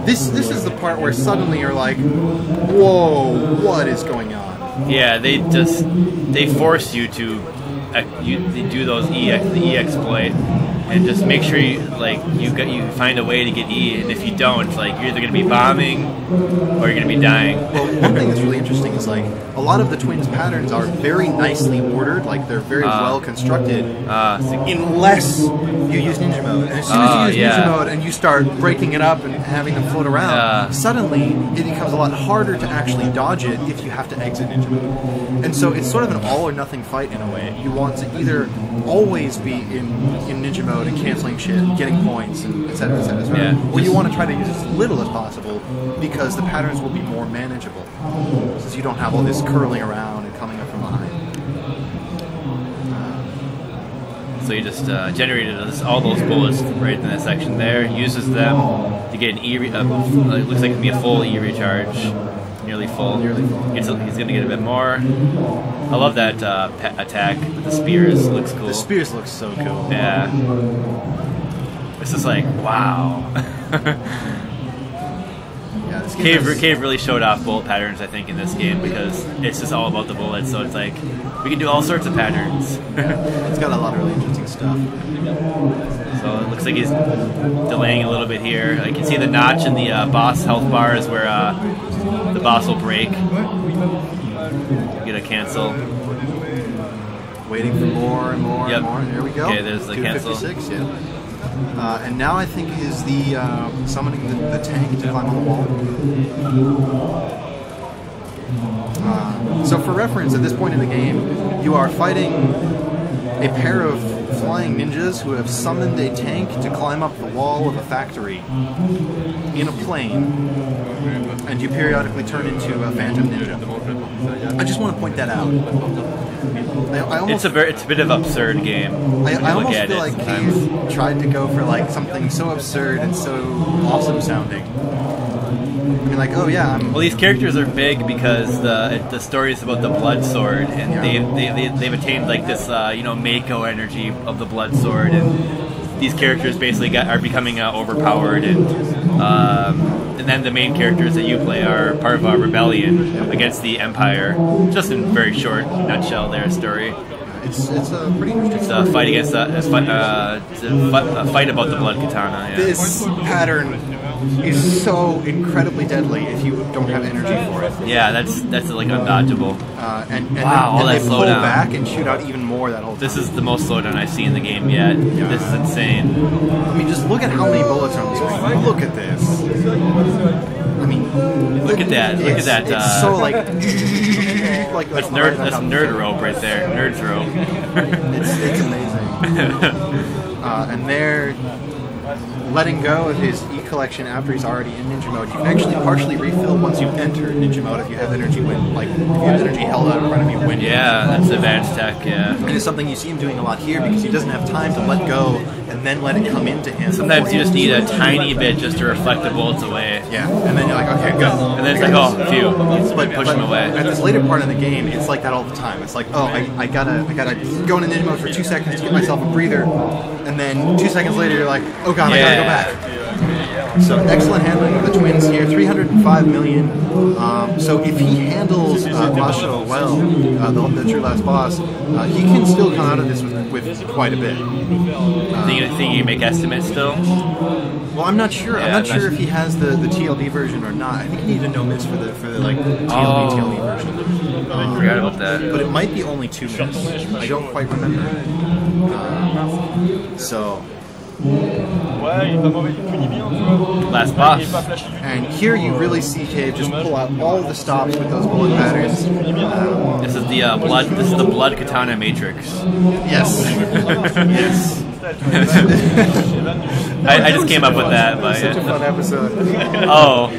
this is the part where suddenly you're like, whoa, what is going on? Yeah, they force you to do those the E exploit, and just make sure you find a way to get E, and if you don't, like, you're either going to be bombing or you're going to be dying. Well, one thing that's really interesting is like a lot of the twins' patterns are very nicely ordered, like they're very well constructed, unless you use ninja mode. And as soon as you use ninja mode and you start breaking it up and having them float around, suddenly it becomes a lot harder to actually dodge it if you have to exit ninja mode. And so it's sort of an all or nothing fight in a way. You want to either always be in ninja mode and canceling shit and getting points and etc. Or you want to try to use as little as possible because the patterns will be more manageable, since you don't have all this curling around and coming up from behind. So you just generated all those bullets right in that section there, uses them to get an E, it looks like it could be a full E recharge, nearly full. He's going to get a bit more. I love that attack with the spears, it looks cool. The spears look so cool. Yeah. This is like, wow. Yeah, this Cave really showed off bullet patterns, I think, in this game, because it's just all about the bullets, so it's like, we can do all sorts of patterns. It's got a lot of really interesting stuff. So it looks like he's delaying a little bit here. I can see the notch in the boss health bar is where the boss will break. Get a cancel. Waiting for more and more and more. There we go. Okay, there's the cancel. 256, yeah. And now I think is the summoning the tank to climb on the wall. So for reference, at this point in the game, you are fighting a pair of flying ninjas who have summoned a tank to climb up the wall of a factory in a plane, and you periodically turn into a phantom ninja. I just want to point that out. It's a bit of an absurd game. I almost feel like Cave tried to go for like something so absurd and so awesome sounding. I mean, like, oh yeah. Well, these characters are big because the story is about the blood sword, and they've attained like this Mako energy of the blood sword, and these characters basically are becoming overpowered, and then the main characters that you play are part of a rebellion against the Empire. Just in very short nutshell, their story. It's a pretty interesting. It's a fight against a fight about the blood katana. Yeah. This pattern is so incredibly deadly if you don't have energy for it. Yeah, that's like undodgeable. And wow, all then that they pull slowdown. back and shoot out even more that whole time. This is the most slowdown I've seen in the game yet. Yeah. This is insane. I mean, just look at how many bullets are on the screen. Look at this. I mean, look at that. Look at that. It's so like that's nerd rope right there. Nerd's rope. it's amazing. And they're letting go of his E-collection after he's already in ninja mode. You can actually partially refill once you enter ninja mode if you have energy if you have energy held out in front of you when yeah, that's advanced tech, yeah. And it's something you see him doing a lot here because he doesn't have time to let go and then let it come into him. Sometimes you just need a tiny bit just to reflect the bullets away. Yeah, and then you're like, okay, go. And then it's like, oh, phew, push him away. At this later part of the game, it's like that all the time. It's like, oh, I gotta go into ninja mode for 2 seconds to get myself a breather, and then 2 seconds later, you're like, oh god, I gotta go back. So excellent handling of the twins here, 305 million. So if he handles Wasshoi well, the true last boss, he can still come out of this with quite a bit. Think you make estimates still? Well, I'm not sure. Yeah, I'm not sure if he has the TLD version or not. I think you need a no miss for the like TLD version. I forgot about that. But it might be only 2 miss. I don't quite remember. So. Last boss. And here you really see Cave just pull out all the stops with those bullet patterns. This is the blood. This is the blood katana matrix. Yes. Yes. I just came up with that, but such a fun episode. Oh,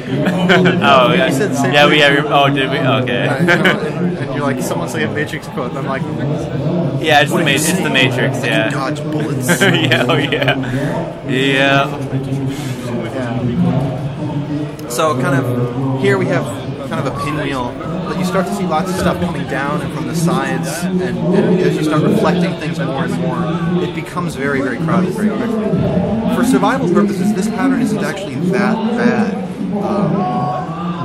yeah. Yeah, we have. Oh, did we? Okay. And you're like, someone say a Matrix quote. And I'm like, yeah, it's the Matrix. Yeah. Dodge bullets. Yeah. Oh, yeah. Yeah. So kind of here we have kind of a pinwheel, but you start to see lots of stuff coming down and from the sides, and as you start reflecting things more and more, it becomes very, very crowded very quickly. For survival purposes, this pattern isn't actually that bad.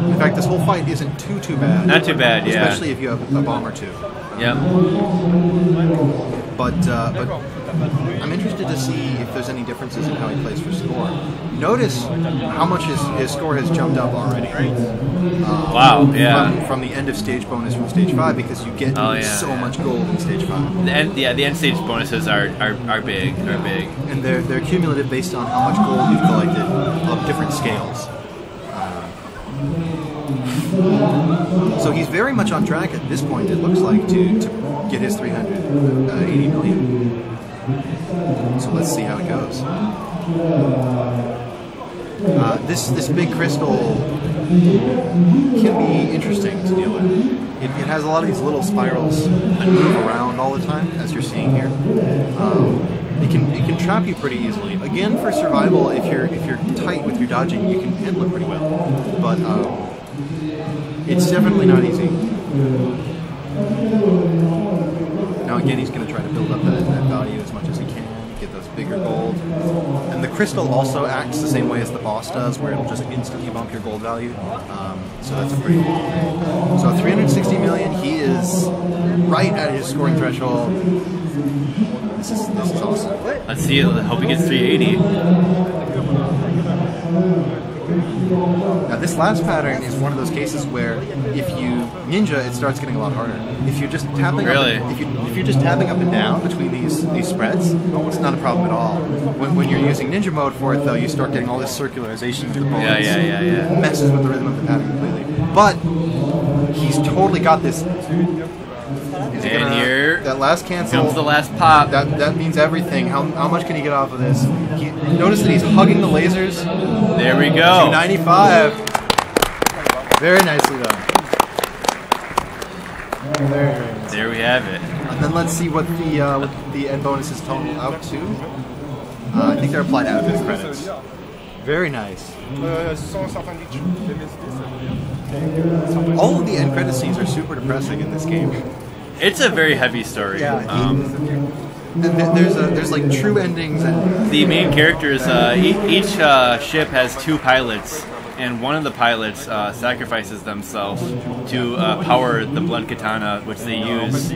In fact, this whole fight isn't too bad. Not too bad, yeah. Especially if you have a bomb or two. Yep. But I'm interested to see if there's any differences in how he plays for score. Notice how much his score has jumped up already. Wow, yeah. From the end of stage bonus from stage 5, because you get so much gold in stage 5. The end stage bonuses are big. And they're cumulative based on how much gold you've collected of different scales. So he's very much on track at this point, it looks like, to get his 380 million. So let's see how it goes. This big crystal can be interesting to deal with. It has a lot of these little spirals that move around all the time, as you're seeing here. It can trap you pretty easily. Again, for survival, if you're tight with your dodging, you can handle it pretty well. But it's definitely not easy. Now again, he's going to try to build up that value as much as he can, get those bigger gold. And the crystal also acts the same way as the boss does, where it'll just instantly bump your gold value. So that's a pretty cool. So 360 million, he is right at his scoring threshold. This is awesome. Let's see, I hope he gets 380. Now this last pattern is one of those cases where if you ninja, it starts getting a lot harder. If you're just tapping up, if you're just tapping up and down between these spreads, it's not a problem at all. When you're using ninja mode for it, though, you start getting all this circularization of the bullets. Yeah. It messes with the rhythm of the pattern completely. But he's totally got this. And here, that last cancel comes the last pop. That means everything. How much can he get off of this? Notice that he's hugging the lasers. There we go. 295. Very nicely done. Very nice. There we have it. And then let's see what the end bonuses total out to. I think they're applied after the credits. Very nice. All of the end credit scenes are super depressing in this game. It's a very heavy story. Yeah. There's like true endings. And the main characters, each ship has 2 pilots, and one of the pilots sacrifices themselves to power the blood katana, which they use.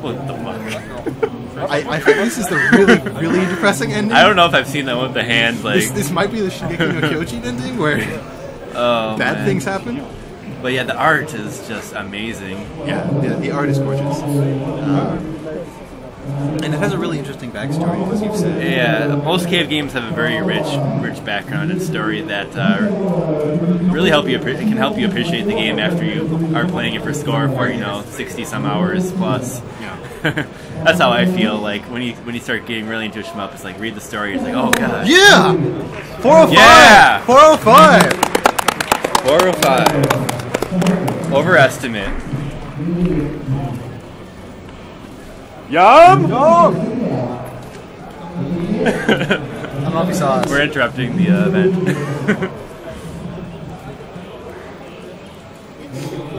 What the fuck? I think this is the really, really depressing ending. I don't know if I've seen that one with the hands. Like this might be the Shingeki no Kyojin ending where bad things happen. But yeah, the art is just amazing. Yeah, the art is gorgeous. And it has a really interesting backstory, as you've said. Yeah, most cave games have a very rich background and story that really can help you appreciate the game after you are playing it for 60 some hours plus. Yeah. That's how I feel. Like when you start getting really into a shmup, it's like read the story. It's like, oh god. Yeah. 405. Yeah. 405. 405. Overestimate. Yum! I don't know if you saw us. We're interrupting the event.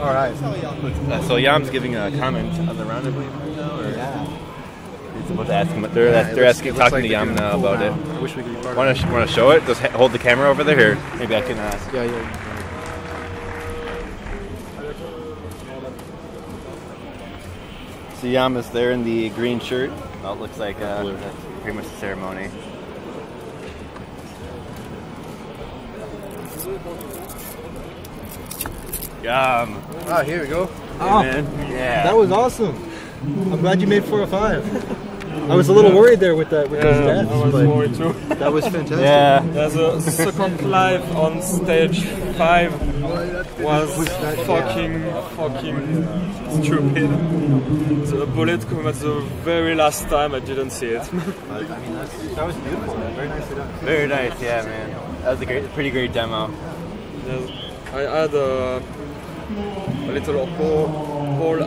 All right. So Yam's giving a comment on the round, I believe. Yeah. He's about to ask him. They're asking, talking to Yam now about it. I wish we could be part Want to show it? Just hold the camera over there. Here, maybe I can ask. Yeah. So Yam is there in the green shirt. Oh, it looks like that's pretty much the ceremony. Yam. Oh, here we go. Hey, man. Yeah. That was awesome. I'm glad you made 4 or 5. I was a little worried there with those deaths, I was but worried too. That was fantastic. Yeah. There's a second life on stage 5 was fucking stupid. The bullet came at the very last time. I didn't see it. I mean, that was beautiful. Very nicely done. Very nice, yeah, man. That was a pretty great demo. I had a little hole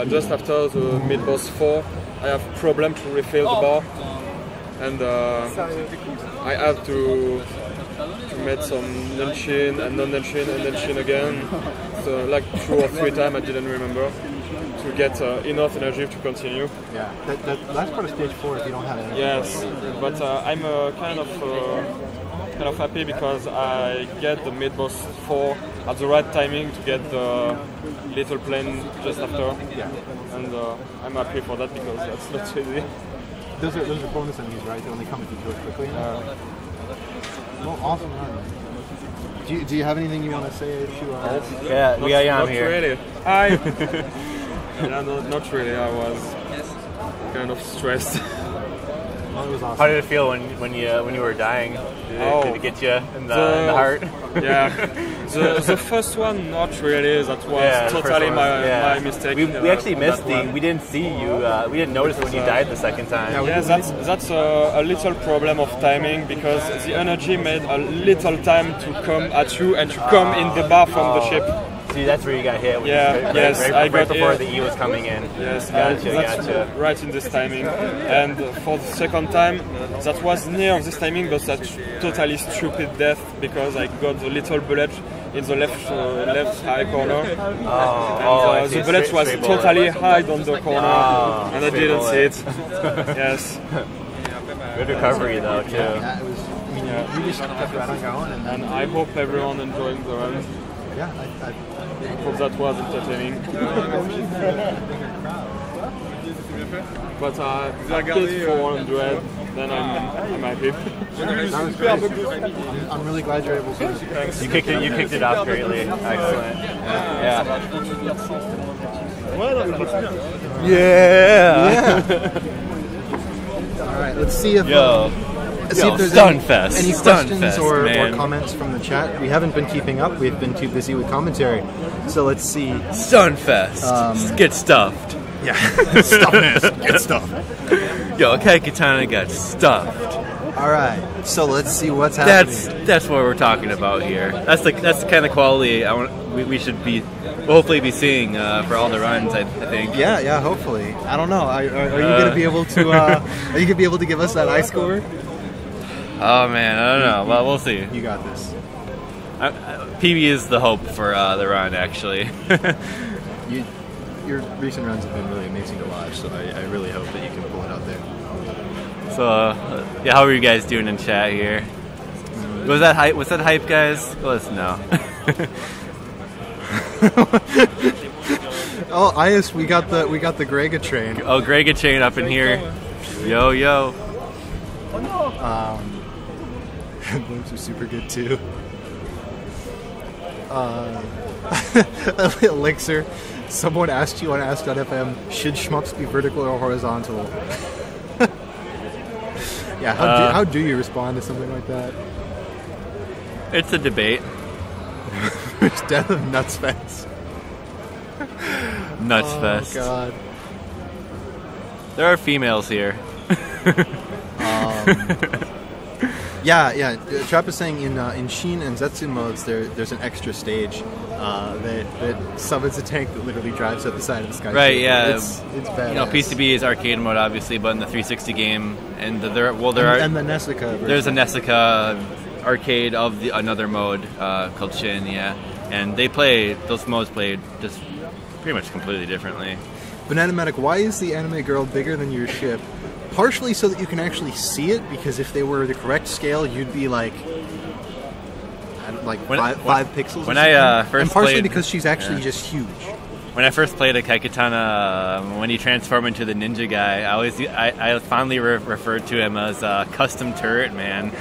just after the mid boss 4. I have problem to refill the bar, and I have to make some nunshin and non-nunshin and nunshin again. So like 2 or 3 times I didn't remember to get enough energy to continue. Yeah, that last part of stage 4, if you don't have energy. Yes, but I'm kind of happy because I get the mid boss 4 at the right timing to get the little plane just after. Yeah. And I'm happy for that because that's not easy. Those are bonus enemies, right? They only come if you do it quickly. Well, awesome run. Do you have anything you want to say to Yeah, we got Yam not here. Really. Yeah, not really. I was kind of stressed. Well, it was awesome. How did it feel when you were dying? Did it get you in the heart? Yeah. The first one, not really. That was totally my mistake. We actually missed we didn't see you. We didn't notice when you died the second time. Yeah, that's a little problem of timing because the energy made a little time to come at you and to come in the bar from the ship. See, that's where you got hit. I got before hit. the E was coming in. Yes, Gotcha. right in this timing. And for the second time, that was near this timing, but that's totally stupid death because I got the little bullet in the left high corner. And the bullet was totally high on the corner, and I didn't see it. Yes. Good recovery though, too. Yeah, it was. I mean, you just kept right on going, And I hope everyone enjoyed the run. yeah, I Hope that was entertaining. But I did 400, then I'm happy. that was great. I'm really glad you're able to. Thanks. You kicked it off greatly. Excellent. Yeah. All right, let's see if Let's see if there's Stunfest. any questions Stunfest, or man. comments from the chat. We haven't been keeping up. We've been too busy with commentary. So let's see. Stunfest. Get stuffed. Yeah, stuffness. Get stuffed. Yo, Akai Katana got stuffed. All right. So let's see what's happening. That's what we're talking about here. That's the kind of quality we should be hopefully be seeing for all the runs. I think. Yeah. Hopefully. I don't know. Are you going to be able to? Are you going to be able to give us that high score? Oh man, I don't know. Well, we'll see. You got this. PB is the hope for the run, actually. Your recent runs have been really amazing to watch, so I really hope that you can pull it out there. So, yeah, how are you guys doing in chat here? Was that hype? Was that hype, guys? Let us know. Oh, Ias, we got the Grega train. Oh, Grega chain up in here. Yo, yo. Blooms are super good too. Elixir. Someone asked you on Ask.fm, should shmups be vertical or horizontal? Yeah, how do you respond to something like that? It's a debate. It's death of Nutsfest. Nutsfest. Oh, God. There are females here. Yeah. Trap is saying in Shin and Zetsu modes there's an extra stage that summons a tank that literally drives up the side of the sky. Right. Yeah. It's badass. You know, PCB is arcade mode, obviously, but in the 360 game, and the Nessica version. There's a Nessica arcade of another mode called Shin. Yeah, and those modes played just pretty much completely differently. Banana Medic, why is the anime girl bigger than your ship? Partially so that you can actually see it, because if they were the correct scale, you'd be like, five pixels. When I first and partially played, because she's actually just huge. When I first played Akai Katana, when he transformed into the ninja guy, I fondly referred to him as Custom Turret Man,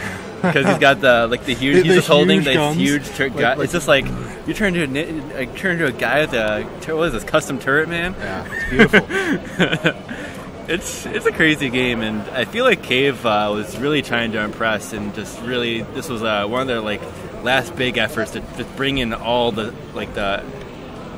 because he's got the huge. He's just holding this huge turret guy. It's just like you turn to a guy with what is this, Custom Turret Man? Yeah, it's beautiful. It's a crazy game, and I feel like Cave was really trying to impress, and just really this was one of their last big efforts to just bring in all the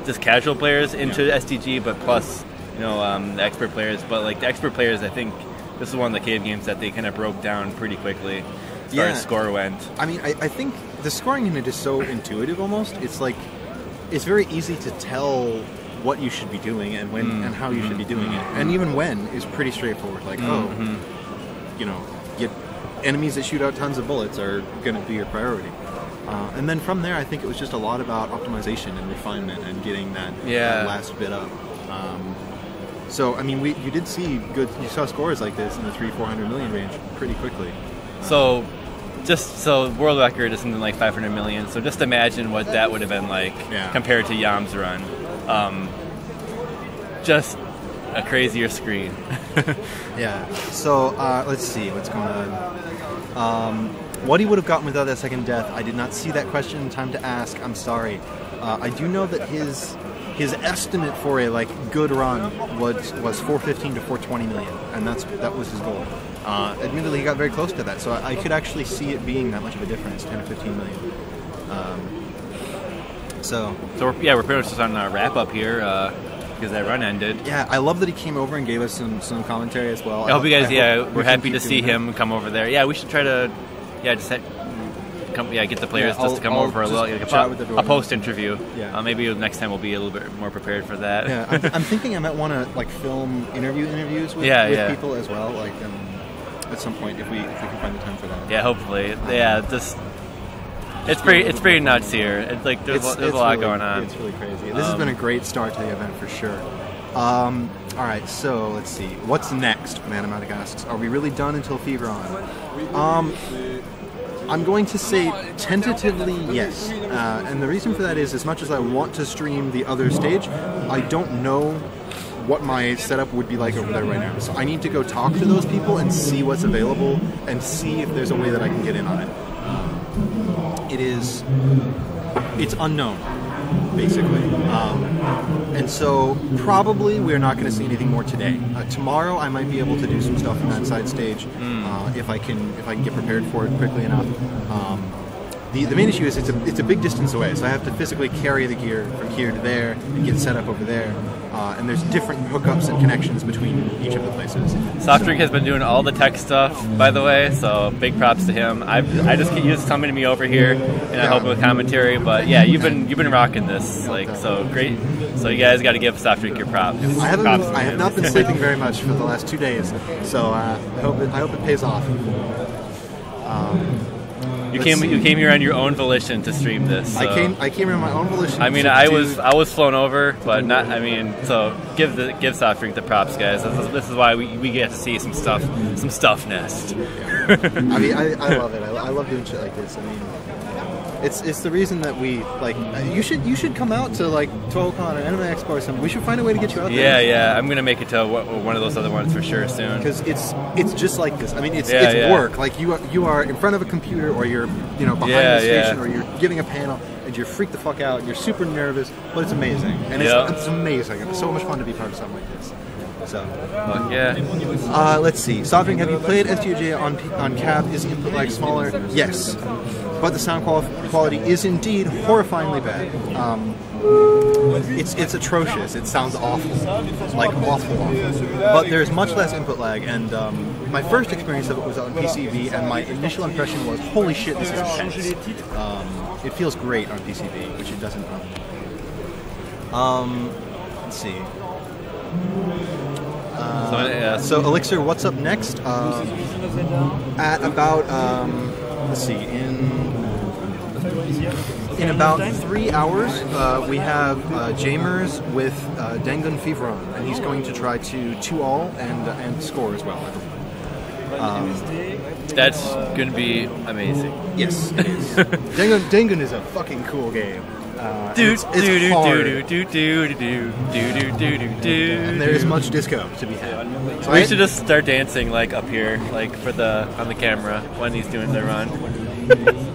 just casual players into STG, but plus the expert players. But the expert players, I think this is one of the Cave games that they kind of broke down pretty quickly as far as score went. I mean, I think the scoring in it is so intuitive almost. It's it's very easy to tell what you should be doing and when and how you should be doing it, and even when is pretty straightforward. Enemies that shoot out tons of bullets are going to be your priority, and then from there I think it was just a lot about optimization and refinement and getting that last bit up. So I mean, you did see you saw scores like this in the 300-400 million range pretty quickly. So world record is something like 500 million, so just imagine what that would have been like compared to Yam's run. Just a crazier screen. Yeah. So let's see what's going on. What he would have gotten without that second death, I did not see that question in time to ask. I'm sorry. I do know that his estimate for a good run was 415 to 420 million, and that was his goal. Admittedly, he got very close to that, so I could actually see it being that much of a difference, 10 to 15 million. So we're pretty much just on a wrap up here because that run ended. Yeah, I love that he came over and gave us some commentary as well. I hope you guys. We're happy to see him come over there. Yeah, we should try to get the players just to come over for a little a post interview. Yeah. Maybe next time we'll be a little bit more prepared for that. Yeah, I'm thinking I might want to film interviews with people as well. At some point if we can find the time for that. Yeah, hopefully. It's pretty nuts here. There's a lot going on. It's really crazy. This has been a great start to the event for sure. All right, so let's see. What's next? Manamatic asks. Are we really done until Feveron? I'm going to say tentatively yes. And the reason for that is, as much as I want to stream the other stage, I don't know what my setup would be like over there right now. So I need to go talk to those people and see what's available and see if there's a way that I can get in on it. It's unknown, basically. And so probably we're not going to see anything more today. Tomorrow I might be able to do some stuff in that side stage if I can get prepared for it quickly enough. The main issue is it's a big distance away, so I have to physically carry the gear from here to there and get set up over there. And there's different hookups and connections between each of the places. Softdrink has been doing all the tech stuff, by the way, so big props to him. I just get used to coming to me over here and I help with commentary, but yeah, you've been rocking this, so great. So you guys got to give Softdrink your props. I have not been sleeping very much for the last 2 days, so I hope it pays off. You came here on your own volition to stream this. So. I came here on my own volition. I mean, I was flown over, but not. I mean, so give Softdrink the props, guys. This is why we get to see some stuff nest. Yeah. I mean, I love it. I love doing shit like this. I mean, it's the reason that we like. You should come out to like TohoCon or Anime Expo or something. We should find a way to get you out there. Yeah. I'm gonna make it to one of those other ones for sure soon. Because it's just like this. I mean, it's work. Like you are in front of a computer, or you're behind the station, or you're giving a panel, and you're freaked the fuck out. You're super nervous, but it's amazing, and it's amazing. It's so much fun to be part of something like this. So, let's see. Soft drink, have you played STG on cab? Is input lag smaller? Yes. But the sound quality is indeed horrifyingly bad. It's atrocious. It sounds awful. Like awful. But there's much less input lag, and my first experience of it was on PCV, and my initial impression was, holy shit, this is intense. It feels great on PCV, which it doesn't. Let's see. So Elixir, what's up next? At about let's see, in about 3 hours, we have Jamers with Dangun Feveron, and he's going to try to 2-all and score as well. That's gonna be amazing. Yes, it is. Dangun is a fucking cool game. And there is much disco to be had. So we should just start dancing like up here, like on the camera when he's doing the run.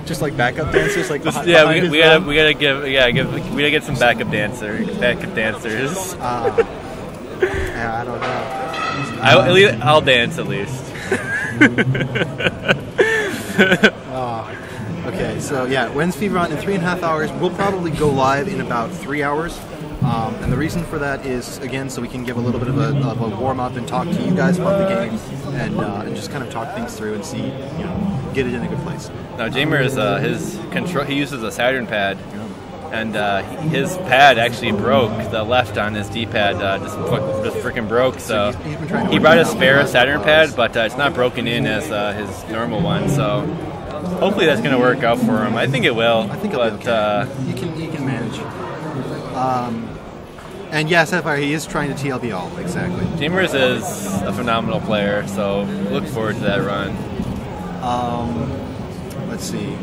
Just like backup dancers, like we gotta get some backup dancers. Yeah, I don't know. I'll dance at least. Okay, so yeah, when's Feveron? In 3.5 hours. We'll probably go live in about 3 hours. And the reason for that is, again, so we can give a little bit of a warm-up and talk to you guys about the game, and just kind of talk things through and see, get it in a good place. Now, Jamer's, his control, he uses a Saturn pad, and his pad actually broke. The left on his D-pad just freaking broke, so he brought a spare Saturn pad, but it's not broken in as his normal one, so hopefully that's going to work out for him. I think it will. I think it'll be okay. He can manage. And yeah, Sapphire, he is trying to TLB all, exactly. Jamers is a phenomenal player, so look forward to that run. Let's see.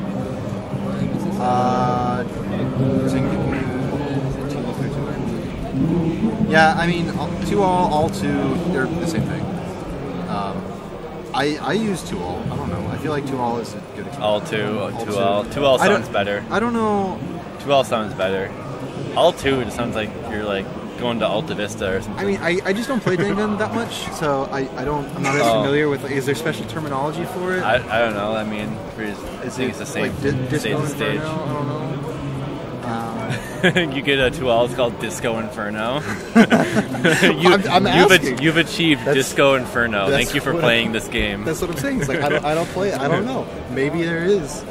Yeah, I mean, 2-all, all 2, they're the same thing. I use 2-all. I don't know. I feel like 2-all is a good experience. All 2-all sounds better. I don't know. 2-all sounds better. All 2, it sounds like you're like going to Alta Vista or something. I mean, I just don't play Dangun that much, so I'm not as familiar with. Is there special terminology for it? I don't know. I mean, it's the same like stage. I don't know. You get a 2-all. It's called Disco Inferno. I'm asking. You've achieved Disco Inferno. Thank you for playing this game. That's what I'm saying. It's like I don't play it. I don't know. Maybe there is.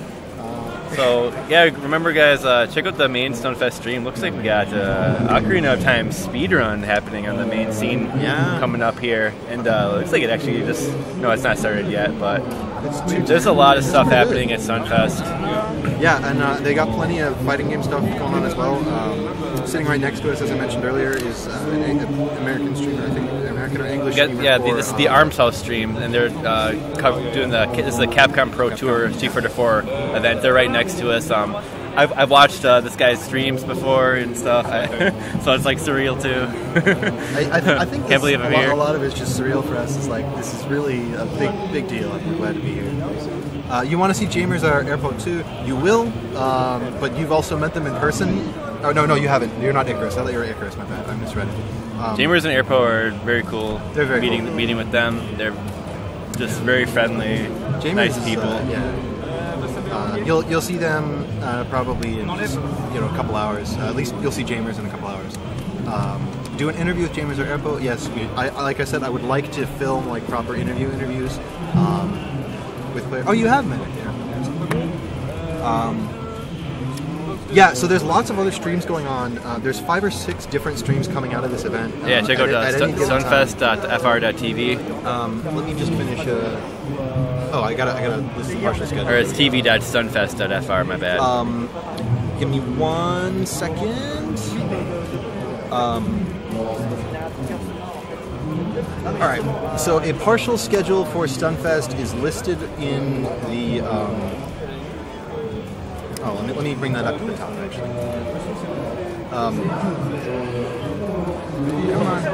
So yeah, remember guys, check out the main Stunfest stream. Looks like we got Ocarina of Time speedrun happening on the main scene coming up here, and looks like it actually it's not started yet, but there's a lot of stuff happening at Stunfest. Yeah, and they got plenty of fighting game stuff going on as well. Sitting right next to us, as I mentioned earlier, is an American streamer, I think, American or English streamer. This is the Arms House stream, and they're doing this is the Capcom Pro Tour Street Fighter 4 event. They're right next to us. I've watched this guy's streams before and stuff, so it's like surreal too. I think can't believe I'm here. A lot of it's just surreal for us. It's like this is really a big deal. I'm glad to be here. You want to see Jamers at our airport too? You will, but you've also met them in person. Oh no, you haven't. You're not Icarus. I thought you were Icarus. My bad. I misread it. Jamers and Airpo are very cool. They're very cool. Meeting with them. They're just very friendly, nice people. You'll see them probably in just, a couple hours. At least you'll see Jamers in a couple hours. Do an interview with Jamers or Airpo? Yes. Like I said, I would like to film like proper interviews with players. Oh, you have met it. Yeah, so there's lots of other streams going on. There's 5 or 6 different streams coming out of this event. Check out stunfest.fr.tv. Let me just finish. I gotta list the partial schedule. Or it's tv.stunfest.fr. My bad. Give me 1 second. All right. So a partial schedule for Stunfest is listed in the. Let me bring that up to the top actually. Come on.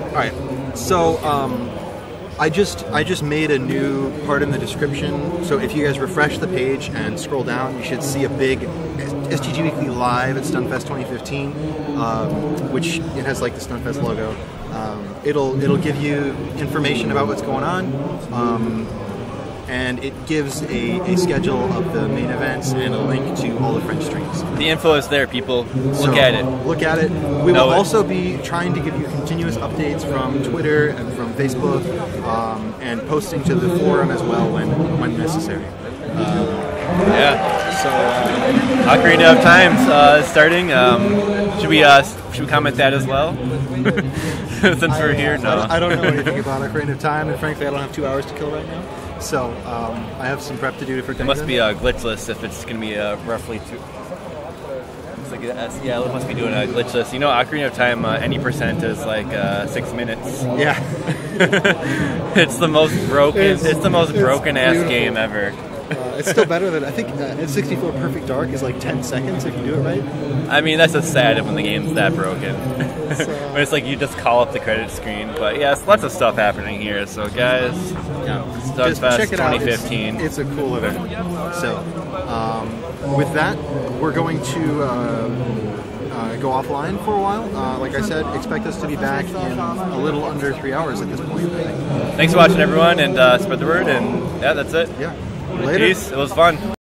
All right. So I just made a new part in the description. So if you guys refresh the page and scroll down, you should see a big STG Weekly Live at Stunfest 2015, which it has like the Stunfest logo. It'll give you information about what's going on, and it gives a schedule of the main events and a link to all the French streams. The info is there, people. Look at it. Look at it. We will also be trying to give you continuous updates from Twitter and from Facebook, and posting to the forum as well when necessary. So Ocarina of Time's starting. Should we comment that as well? Since we're here, no. I don't know anything about Ocarina of Time, and frankly, I don't have 2 hours to kill right now. So I have some prep to do for. It must be glitchless if it's going to be roughly 2. Looks like yeah, it must be doing a glitchless. You know, Ocarina of Time, any percent is like 6 minutes. Yeah. It's the most broken. It's the most broken ass game ever. It's still better than I think. N64 Perfect Dark is like 10 seconds if you do it right. I mean, that's just sad when the game's that broken. When it's like you just call up the credit screen. But yes, lots of stuff happening here. So guys, Stunfest 2015. It's a cool event. So with that, we're going to go offline for a while. Like I said, expect us to be back in a little under 3 hours at this point. Thanks for watching, everyone, and spread the word. And yeah, that's it. Yeah. Later. Peace. It was fun.